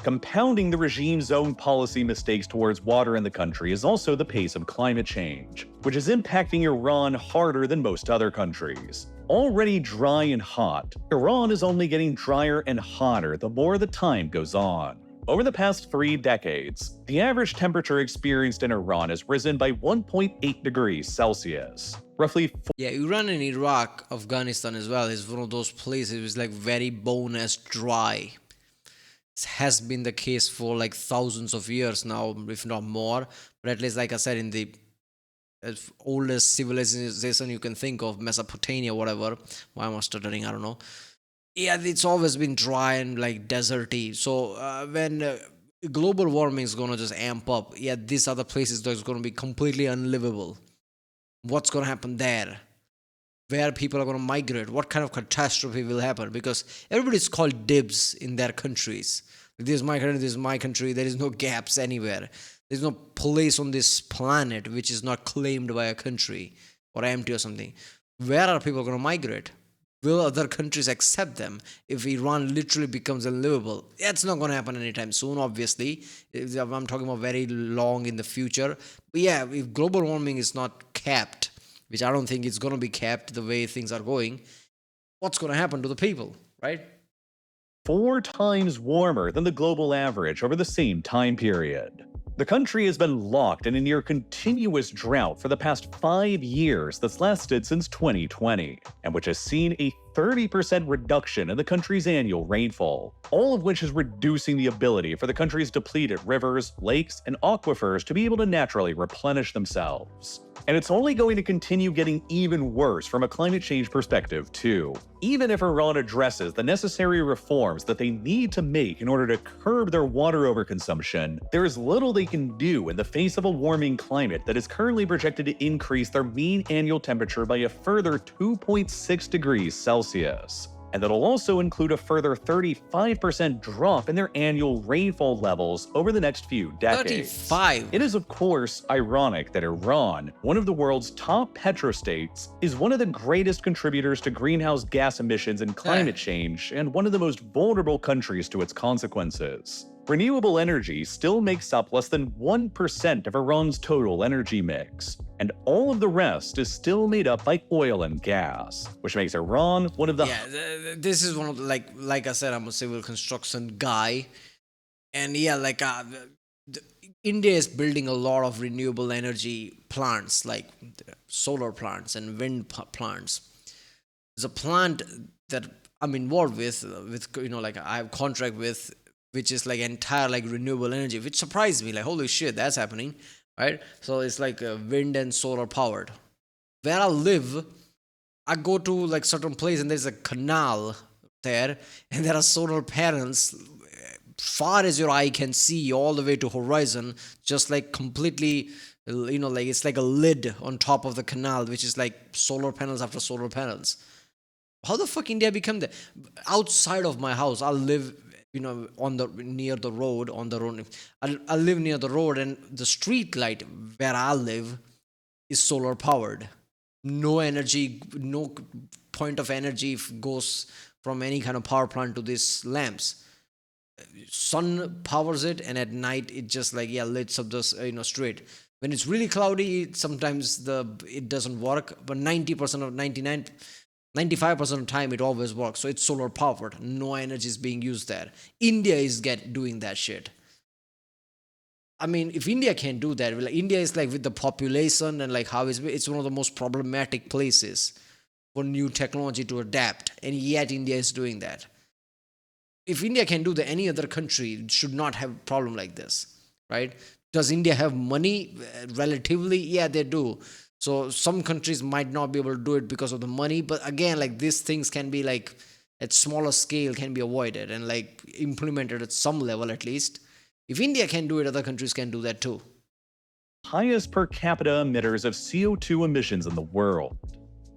Compounding the regime's own policy mistakes towards water in the country is also the pace of climate change, which is impacting Iran harder than most other countries. Already dry and hot, Iran is only getting drier and hotter the more the time goes on. Over the past 3 decades, the average temperature experienced in Iran has risen by 1.8 degrees Celsius. Roughly. Yeah, Iran and Iraq, Afghanistan as well is one of those places it's like very boneless dry. It has been the case for like thousands of years now, if not more. But at least, like I said, in the oldest civilization you can think of, Mesopotamia, whatever. Why am I stuttering? I don't know. Yeah, it's always been dry and like deserty. So when global warming is gonna just amp up, yeah, these other places that's gonna be completely unlivable. What's gonna happen there? Where people are gonna migrate? What kind of catastrophe will happen? Because everybody's called dibs in their countries. This is my country. This is my country. There is no gaps anywhere. There's no place on this planet which is not claimed by a country or empty or something. Where are people gonna migrate? Will other countries accept them if Iran literally becomes unlivable? It's not going to happen anytime soon, obviously. I'm talking about very long in the future. But yeah, if global warming is not capped, which I don't think it's going to be capped the way things are going, what's going to happen to the people, right? 4 times warmer than the global average over the same time period. The country has been locked in a near continuous drought for the past 5 years that's lasted since 2020, and which has seen a 30% reduction in the country's annual rainfall, all of which is reducing the ability for the country's depleted rivers, lakes, and aquifers to be able to naturally replenish themselves. And it's only going to continue getting even worse from a climate change perspective, too. Even if Iran addresses the necessary reforms that they need to make in order to curb their water overconsumption, there is little they can do in the face of a warming climate that is currently projected to increase their mean annual temperature by a further 2.6 degrees Celsius. And that'll also include a further 35% drop in their annual rainfall levels over the next few decades. 35? It is, of course, ironic that Iran, one of the world's top petrostates, is one of the greatest contributors to greenhouse gas emissions and climate change, and one of the most vulnerable countries to its consequences. Renewable energy still makes up less than 1% of Iran's total energy mix, and all of the rest is still made up by oil and gas, which makes Iran one of the... Yeah, this is one of the, like I said, I'm a civil construction guy, and yeah, India is building a lot of renewable energy plants, like solar plants and wind plants. There's a plant that I'm involved with I have contract with, which is like entire like renewable energy, which surprised me. Like, holy shit, that's happening, right? So it's like wind and solar powered. Where I live, I go to like certain place and there's a canal there, and there are solar panels far as your eye can see all the way to horizon, just like completely, like it's like a lid on top of the canal, which is like solar panels after solar panels. How the fuck India become that? Outside of my house, I live near the road. I live near the road, and the street light where I live is solar powered. No energy, no point of energy goes from any kind of power plant to these lamps. Sun powers it, and at night it just lights up the street. When it's really cloudy, sometimes it doesn't work, but 95% of the time it always works. So it's solar powered. No energy is being used there. India is doing that shit. I mean, if India can't do that, India is like with the population and like how it's one of the most problematic places for new technology to adapt, and yet India is doing that. If India can do that, any other country should not have a problem like this, right? Does India have money relatively? Yeah, they do. So some countries might not be able to do it because of the money, but again, like these things can be like at smaller scale can be avoided and like implemented at some level at least. If India can do it, other countries can do that too. Highest per capita emitters of CO2 emissions in the world.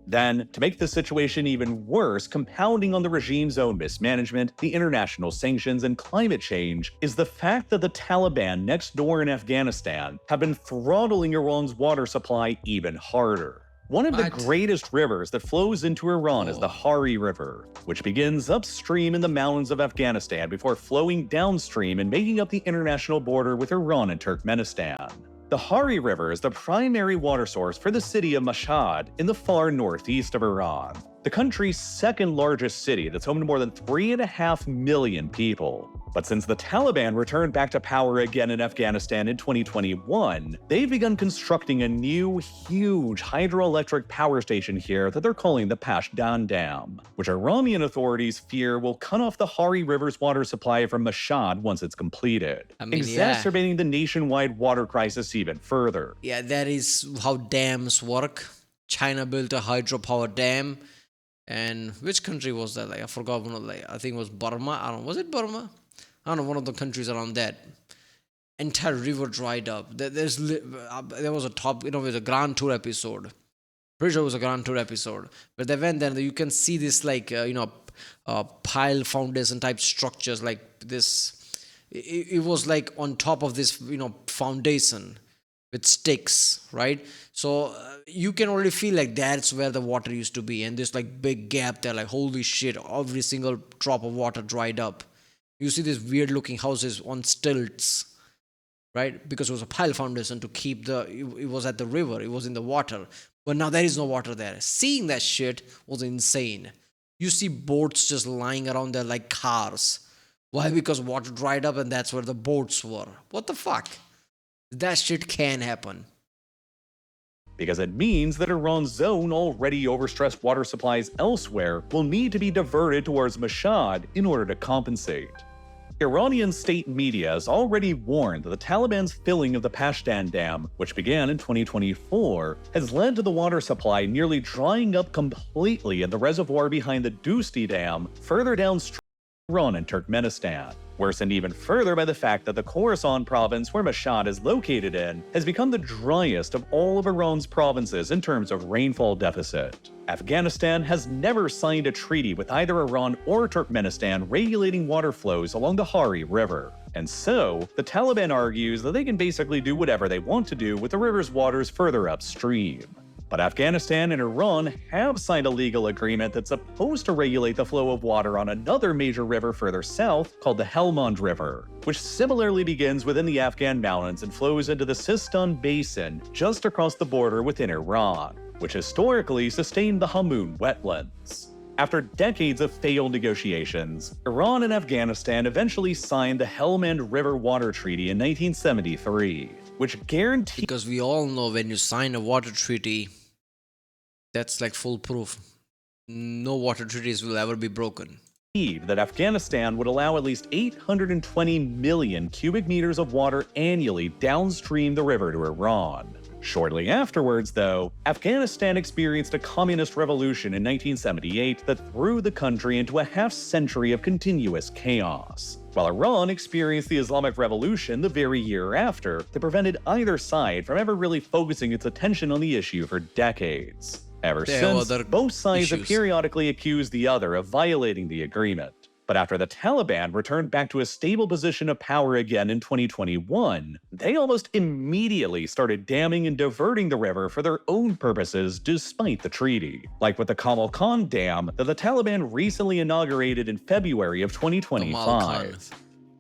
Then, to make the situation even worse, compounding on the regime's own mismanagement, the international sanctions, and climate change, is the fact that the Taliban next door in Afghanistan have been throttling Iran's water supply even harder. One of the greatest rivers that flows into Iran is the Hari River, which begins upstream in the mountains of Afghanistan before flowing downstream and making up the international border with Iran and Turkmenistan. The Hari River is the primary water source for the city of Mashhad in the far northeast of Iran. the country's second largest city that's home to more than 3.5 million people. But since the Taliban returned back to power again in Afghanistan in 2021, they've begun constructing a new, huge hydroelectric power station here that they're calling the Pashdan Dam, which Iranian authorities fear will cut off the Hari River's water supply from Mashhad once it's completed, exacerbating the nationwide water crisis even further. Yeah, that is how dams work. China built a hydropower dam. And which country was that? Like, I forgot one of, like, I think it was Burma. I don't know. Was it Burma? I don't know, one of the countries around that. Entire river dried up. There was a top, it was a Grand Tour episode. Pretty sure it was a Grand Tour episode. But they went there, you can see this, like, pile foundation type structures, like this. It was like on top of this, foundation with sticks, right? So you can already feel like that's where the water used to be. And this, like, big gap there, like, holy shit, every single drop of water dried up. You see these weird looking houses on stilts, right? Because it was a pile foundation to keep it was at the river, it was in the water. But now there is no water there. Seeing that shit was insane. You see boats just lying around there like cars. Why? Because water dried up and that's where the boats were. What the fuck? That shit can happen. Because it means that Iran's own already overstressed water supplies elsewhere will need to be diverted towards Mashhad in order to compensate. Iranian state media has already warned that the Taliban's filling of the Pashdan Dam, which began in 2024, has led to the water supply nearly drying up completely in the reservoir behind the Dusti Dam further downstream of Iran and Turkmenistan. Worsened even further by the fact that the Khorasan province where Mashhad is located in has become the driest of all of Iran's provinces in terms of rainfall deficit. Afghanistan has never signed a treaty with either Iran or Turkmenistan regulating water flows along the Hari River. And so, the Taliban argues that they can basically do whatever they want to do with the river's waters further upstream. But Afghanistan and Iran have signed a legal agreement that's supposed to regulate the flow of water on another major river further south called the Helmand River, which similarly begins within the Afghan mountains and flows into the Sistan Basin just across the border within Iran, which historically sustained the Hamoon wetlands. After decades of failed negotiations, Iran and Afghanistan eventually signed the Helmand River Water Treaty in 1973, which guaranteed— Because we all know when you sign a water treaty, that's like foolproof. No water treaties will ever be broken. That Afghanistan would allow at least 820 million cubic meters of water annually downstream the river to Iran. Shortly afterwards, though, Afghanistan experienced a communist revolution in 1978 that threw the country into a half-century of continuous chaos, while Iran experienced the Islamic Revolution the very year after that prevented either side from ever really focusing its attention on the issue for decades. Ever since, both sides have periodically accused the other of violating the agreement. But after the Taliban returned back to a stable position of power again in 2021, they almost immediately started damming and diverting the river for their own purposes despite the treaty, like with the Kamal Khan Dam that the Taliban recently inaugurated in February of 2025.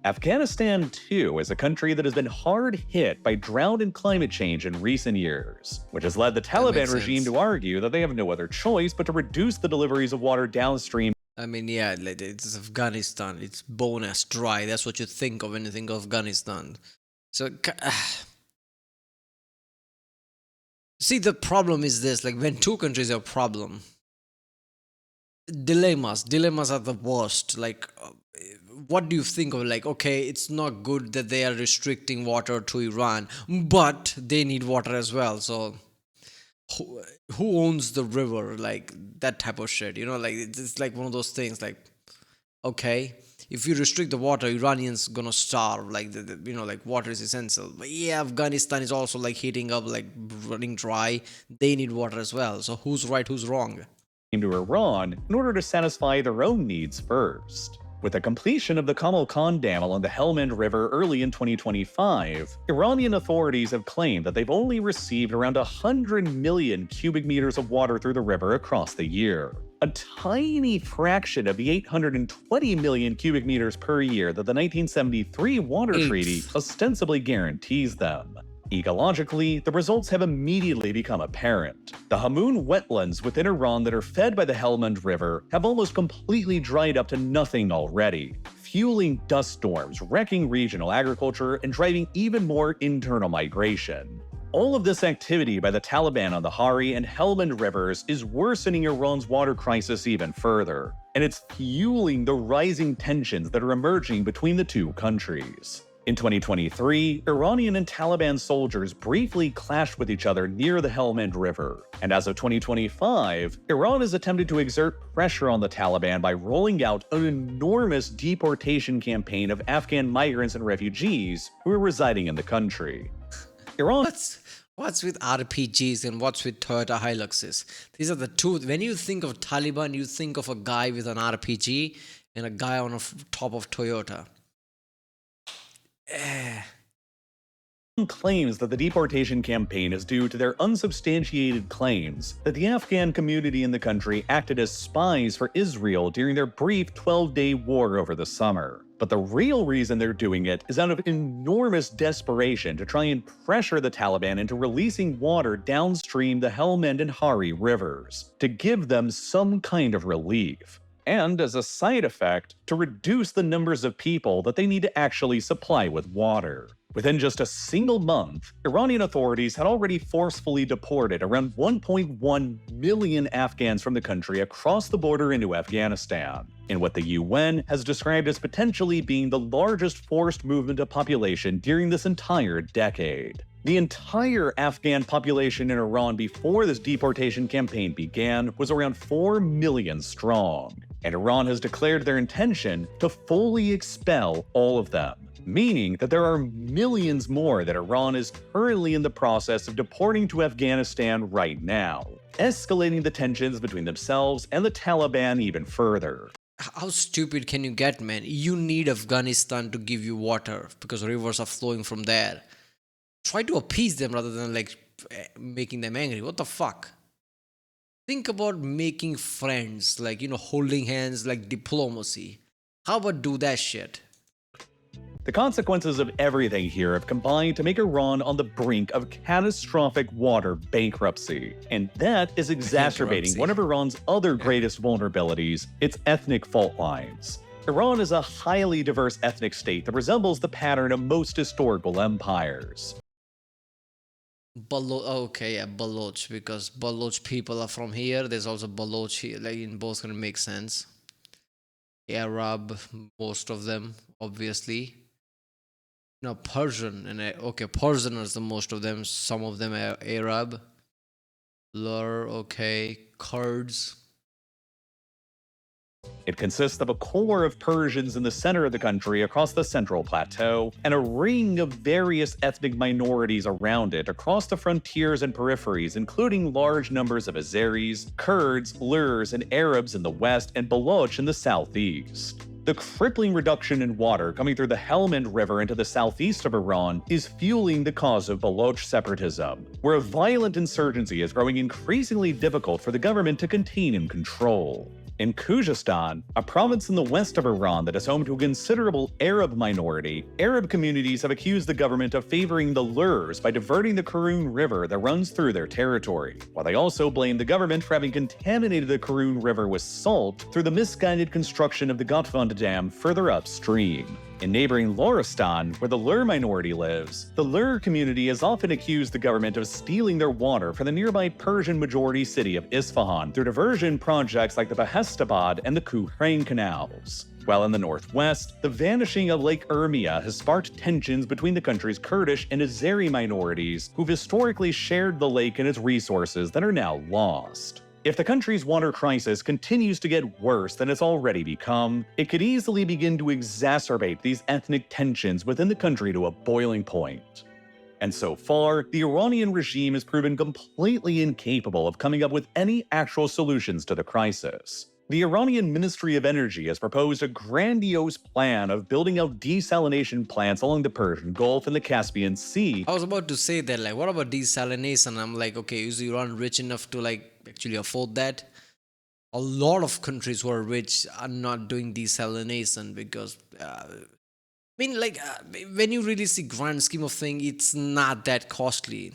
Afghanistan, too, is a country that has been hard hit by drought and climate change in recent years, which has led the Taliban regime to argue that they have no other choice but to reduce the deliveries of water downstream. I mean, yeah, it's Afghanistan. It's bone as dry. That's what you think of when you think of Afghanistan. So, see, the problem is this, like, when two countries have a problem, dilemmas are the worst. Like, what do you think of, like, okay, it's not good that they are restricting water to Iran, but they need water as well. So who owns the river? Like, that type of shit, like, it's like one of those things, like, okay, if you restrict the water, Iranians gonna starve, like, like, water is essential. But yeah, Afghanistan is also, like, heating up, like, running dry. They need water as well. So who's right, who's wrong? To Iran in order to satisfy their own needs first. With the completion of the Kamal Khan Dam along the Helmand River early in 2025, Iranian authorities have claimed that they've only received around 100 million cubic meters of water through the river across the year, a tiny fraction of the 820 million cubic meters per year that the 1973 Water Treaty ostensibly guarantees them. Ecologically, the results have immediately become apparent. The Hamoon wetlands within Iran that are fed by the Helmand River have almost completely dried up to nothing already, fueling dust storms, wrecking regional agriculture, and driving even more internal migration. All of this activity by the Taliban on the Hari and Helmand rivers is worsening Iran's water crisis even further, and it's fueling the rising tensions that are emerging between the two countries. In 2023, Iranian and Taliban soldiers briefly clashed with each other near the Helmand River, and as of 2025, Iran has attempted to exert pressure on the Taliban by rolling out an enormous deportation campaign of Afghan migrants and refugees who are residing in the country. What's with RPGs and what's with Toyota Hiluxes? These are the two. When you think of Taliban, you think of a guy with an RPG and a guy on top of Toyota. Claims that the deportation campaign is due to their unsubstantiated claims that the Afghan community in the country acted as spies for Israel during their brief 12-day war over the summer. But the real reason they're doing it is out of enormous desperation to try and pressure the Taliban into releasing water downstream the Helmand and Hari rivers, to give them some kind of relief. And as a side effect, to reduce the numbers of people that they need to actually supply with water. Within just a single month, Iranian authorities had already forcefully deported around 1.1 million Afghans from the country across the border into Afghanistan, in what the UN has described as potentially being the largest forced movement of population during this entire decade. The entire Afghan population in Iran before this deportation campaign began was around 4 million strong, and Iran has declared their intention to fully expel all of them, meaning that there are millions more that Iran is currently in the process of deporting to Afghanistan right now, escalating the tensions between themselves and the Taliban even further. How stupid can you get, man? You need Afghanistan to give you water because rivers are flowing from there. Try to appease them rather than making them angry. What the fuck? Think about making friends, holding hands, like diplomacy. How about do that shit? The consequences of everything here have combined to make Iran on the brink of catastrophic water bankruptcy. And that is exacerbating one of Iran's other greatest vulnerabilities, its ethnic fault lines. Iran is a highly diverse ethnic state that resembles the pattern of most historical empires. Baloch, because Baloch people are from here. There's also Baloch here, in both gonna make sense. Arab, most of them, obviously. No, Persian, Persian is the most of them. Some of them are Arab. Lur, Kurds. It consists of a core of Persians in the center of the country across the Central Plateau, and a ring of various ethnic minorities around it across the frontiers and peripheries, including large numbers of Azeris, Kurds, Lurs, and Arabs in the west, and Baloch in the southeast. The crippling reduction in water coming through the Helmand River into the southeast of Iran is fueling the cause of Baloch separatism, where a violent insurgency is growing increasingly difficult for the government to contain and control. In Khuzestan, a province in the west of Iran that is home to a considerable Arab minority, Arab communities have accused the government of favoring the Lurs by diverting the Karun River that runs through their territory, while they also blame the government for having contaminated the Karun River with salt through the misguided construction of the Gotfand Dam further upstream. In neighboring Loristan, where the Lur minority lives, the Lur community has often accused the government of stealing their water from the nearby Persian-majority city of Isfahan through diversion projects like the Behestabad and the Kuhrain canals. While in the northwest, the vanishing of Lake Urmia has sparked tensions between the country's Kurdish and Azeri minorities, who've historically shared the lake and its resources that are now lost. If the country's water crisis continues to get worse than it's already become, it could easily begin to exacerbate these ethnic tensions within the country to a boiling point. And so far, the Iranian regime has proven completely incapable of coming up with any actual solutions to the crisis. The Iranian Ministry of Energy has proposed a grandiose plan of building out desalination plants along the Persian Gulf and the Caspian Sea. I was about to say that, what about desalination? I'm like, okay, is Iran rich enough to actually afford that? A lot of countries who are rich are not doing desalination because mean, like, when you really see grand scheme of thing, it's not that costly,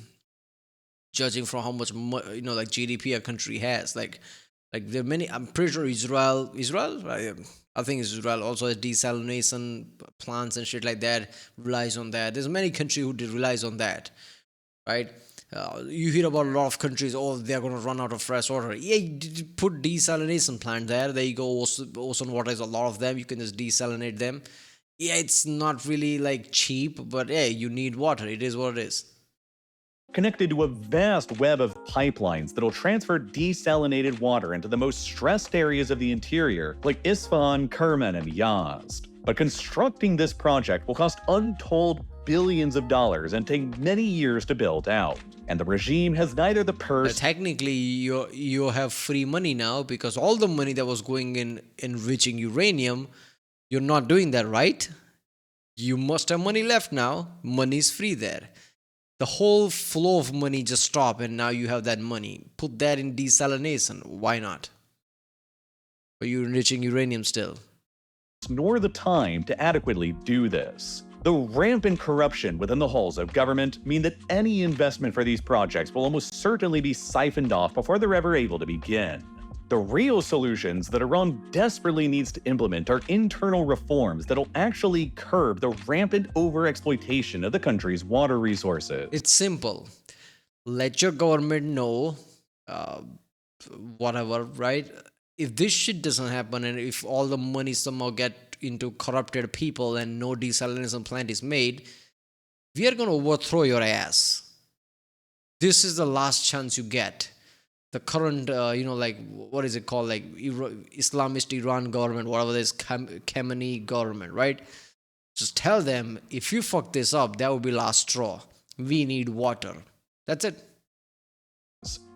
judging from how much like GDP a country has. Like there are many. I'm pretty sure Israel. I think Israel also has desalination plants and shit like that. Relies on that. There's many countries who relies on that, right? You hear about a lot of countries. Oh, they're gonna run out of fresh water. Yeah, you put desalination plant there. There you go. Ocean water is a lot of them. You can just desalinate them. Yeah, it's not really like cheap, but yeah, you need water. It is what it is. Connected to a vast web of pipelines that'll transfer desalinated water into the most stressed areas of the interior, like Isfahan, Kerman, and Yazd. But constructing this project will cost untold billions of dollars and take many years to build out. And the regime has neither the purse... Technically, you have free money now, because all the money that was going in enriching uranium, you're not doing that, right? You must have money left now. Money is free there. The whole flow of money just stopped, and now you have that money. Put that in desalination. Why not? But you're enriching uranium still. Nor the time to adequately do this. The rampant corruption within the halls of government mean that any investment for these projects will almost certainly be siphoned off before they're ever able to begin. The real solutions that Iran desperately needs to implement are internal reforms that'll actually curb the rampant overexploitation of the country's water resources. It's simple. Let your government know, whatever, right? If this shit doesn't happen, and if all the money somehow get into corrupted people and no desalination plant is made, we are going to overthrow your ass. This is the last chance you get. The current, like, what is it called? Like, Islamist Iran government, whatever this Khamenei government, right? Just tell them, if you fuck this up, that will be last straw. We need water. That's it.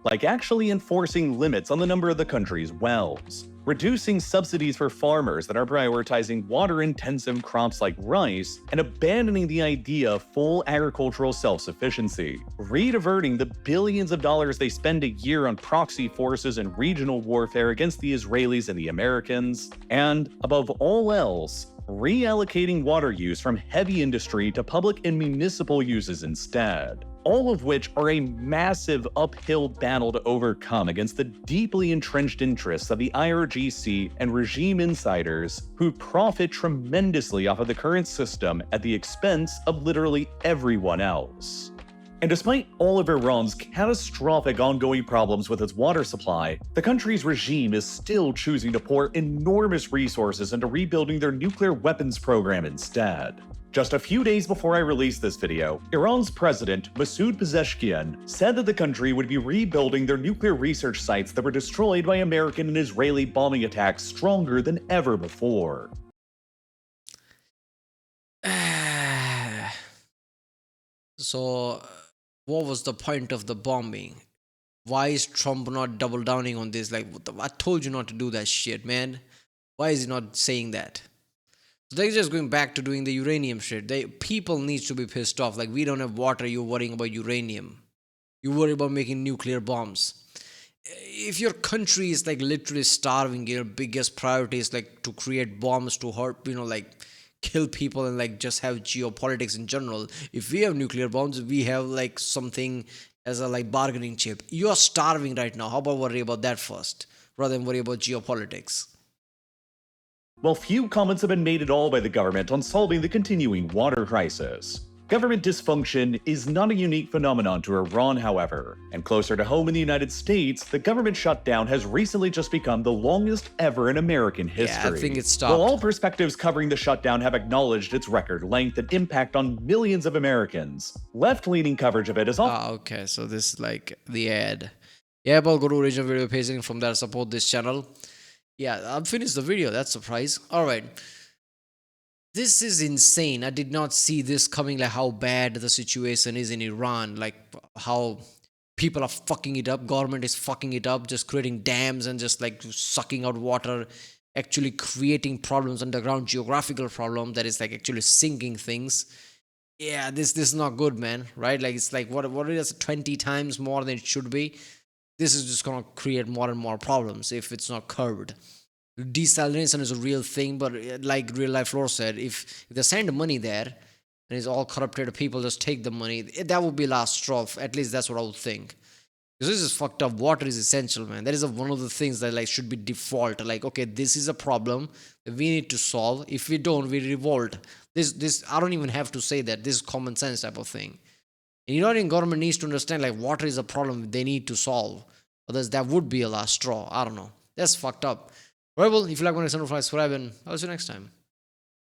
Like actually enforcing limits on the number of the country's wells, reducing subsidies for farmers that are prioritizing water-intensive crops like rice, and abandoning the idea of full agricultural self-sufficiency, rediverting the billions of dollars they spend a year on proxy forces and regional warfare against the Israelis and the Americans, and, above all else, reallocating water use from heavy industry to public and municipal uses instead. All of which are a massive uphill battle to overcome against the deeply entrenched interests of the IRGC and regime insiders who profit tremendously off of the current system at the expense of literally everyone else. And despite all of Iran's catastrophic ongoing problems with its water supply, the country's regime is still choosing to pour enormous resources into rebuilding their nuclear weapons program instead. Just a few days before I released this video, Iran's president, Masoud Pezeshkian, said that the country would be rebuilding their nuclear research sites that were destroyed by American and Israeli bombing attacks stronger than ever before. So, what was the point of the bombing? Why is Trump not double downing on this? Like, I told you not to do that shit, man. Why is he not saying that? So they're just going back to doing the uranium shit. People need to be pissed off. Like, we don't have water, you're worrying about uranium. You worry about making nuclear bombs. If your country is like literally starving, your biggest priority is like to create bombs to hurt, like kill people and like just have geopolitics in general. If we have nuclear bombs, we have like something as a like bargaining chip. You are starving right now. How about worry about that first, rather than worry about geopolitics? While few comments have been made at all by the government on solving the continuing water crisis. Government dysfunction is not a unique phenomenon to Iran, however, and closer to home in the United States, the government shutdown has recently just become the longest ever in American history. Yeah, I think it stopped. While all perspectives covering the shutdown have acknowledged its record length and impact on millions of Americans, left-leaning coverage of it is often... okay, so this is like the ad. Yeah, but go to original video paging, from there support this channel. Yeah, I've finished the video. That's a surprise. All right. This is insane. I did not see this coming, like how bad the situation is in Iran, like how people are fucking it up, government is fucking it up, just creating dams and just like sucking out water, actually creating problems underground, geographical problem that is like actually sinking things. Yeah, this is not good, man, right? Like it's like what it is 20 times more than it should be. This is just going to create more and more problems if it's not curbed. desalination is a real thing, but like Real Life Lore said, if they send money there and it's all corrupted people just take the money, that would be last straw. At least that's what I would think. Because this is fucked up. Water is essential, man. That is one of the things that like should be default. Like, okay, this is a problem that we need to solve. If we don't, we revolt. This I don't even have to say that. This is common sense type of thing. And Iranian government needs to understand like water is a problem they need to solve. Otherwise, that would be a last straw. I don't know. That's fucked up. Right, well, if you like what I subscribe, and I'll see you next time.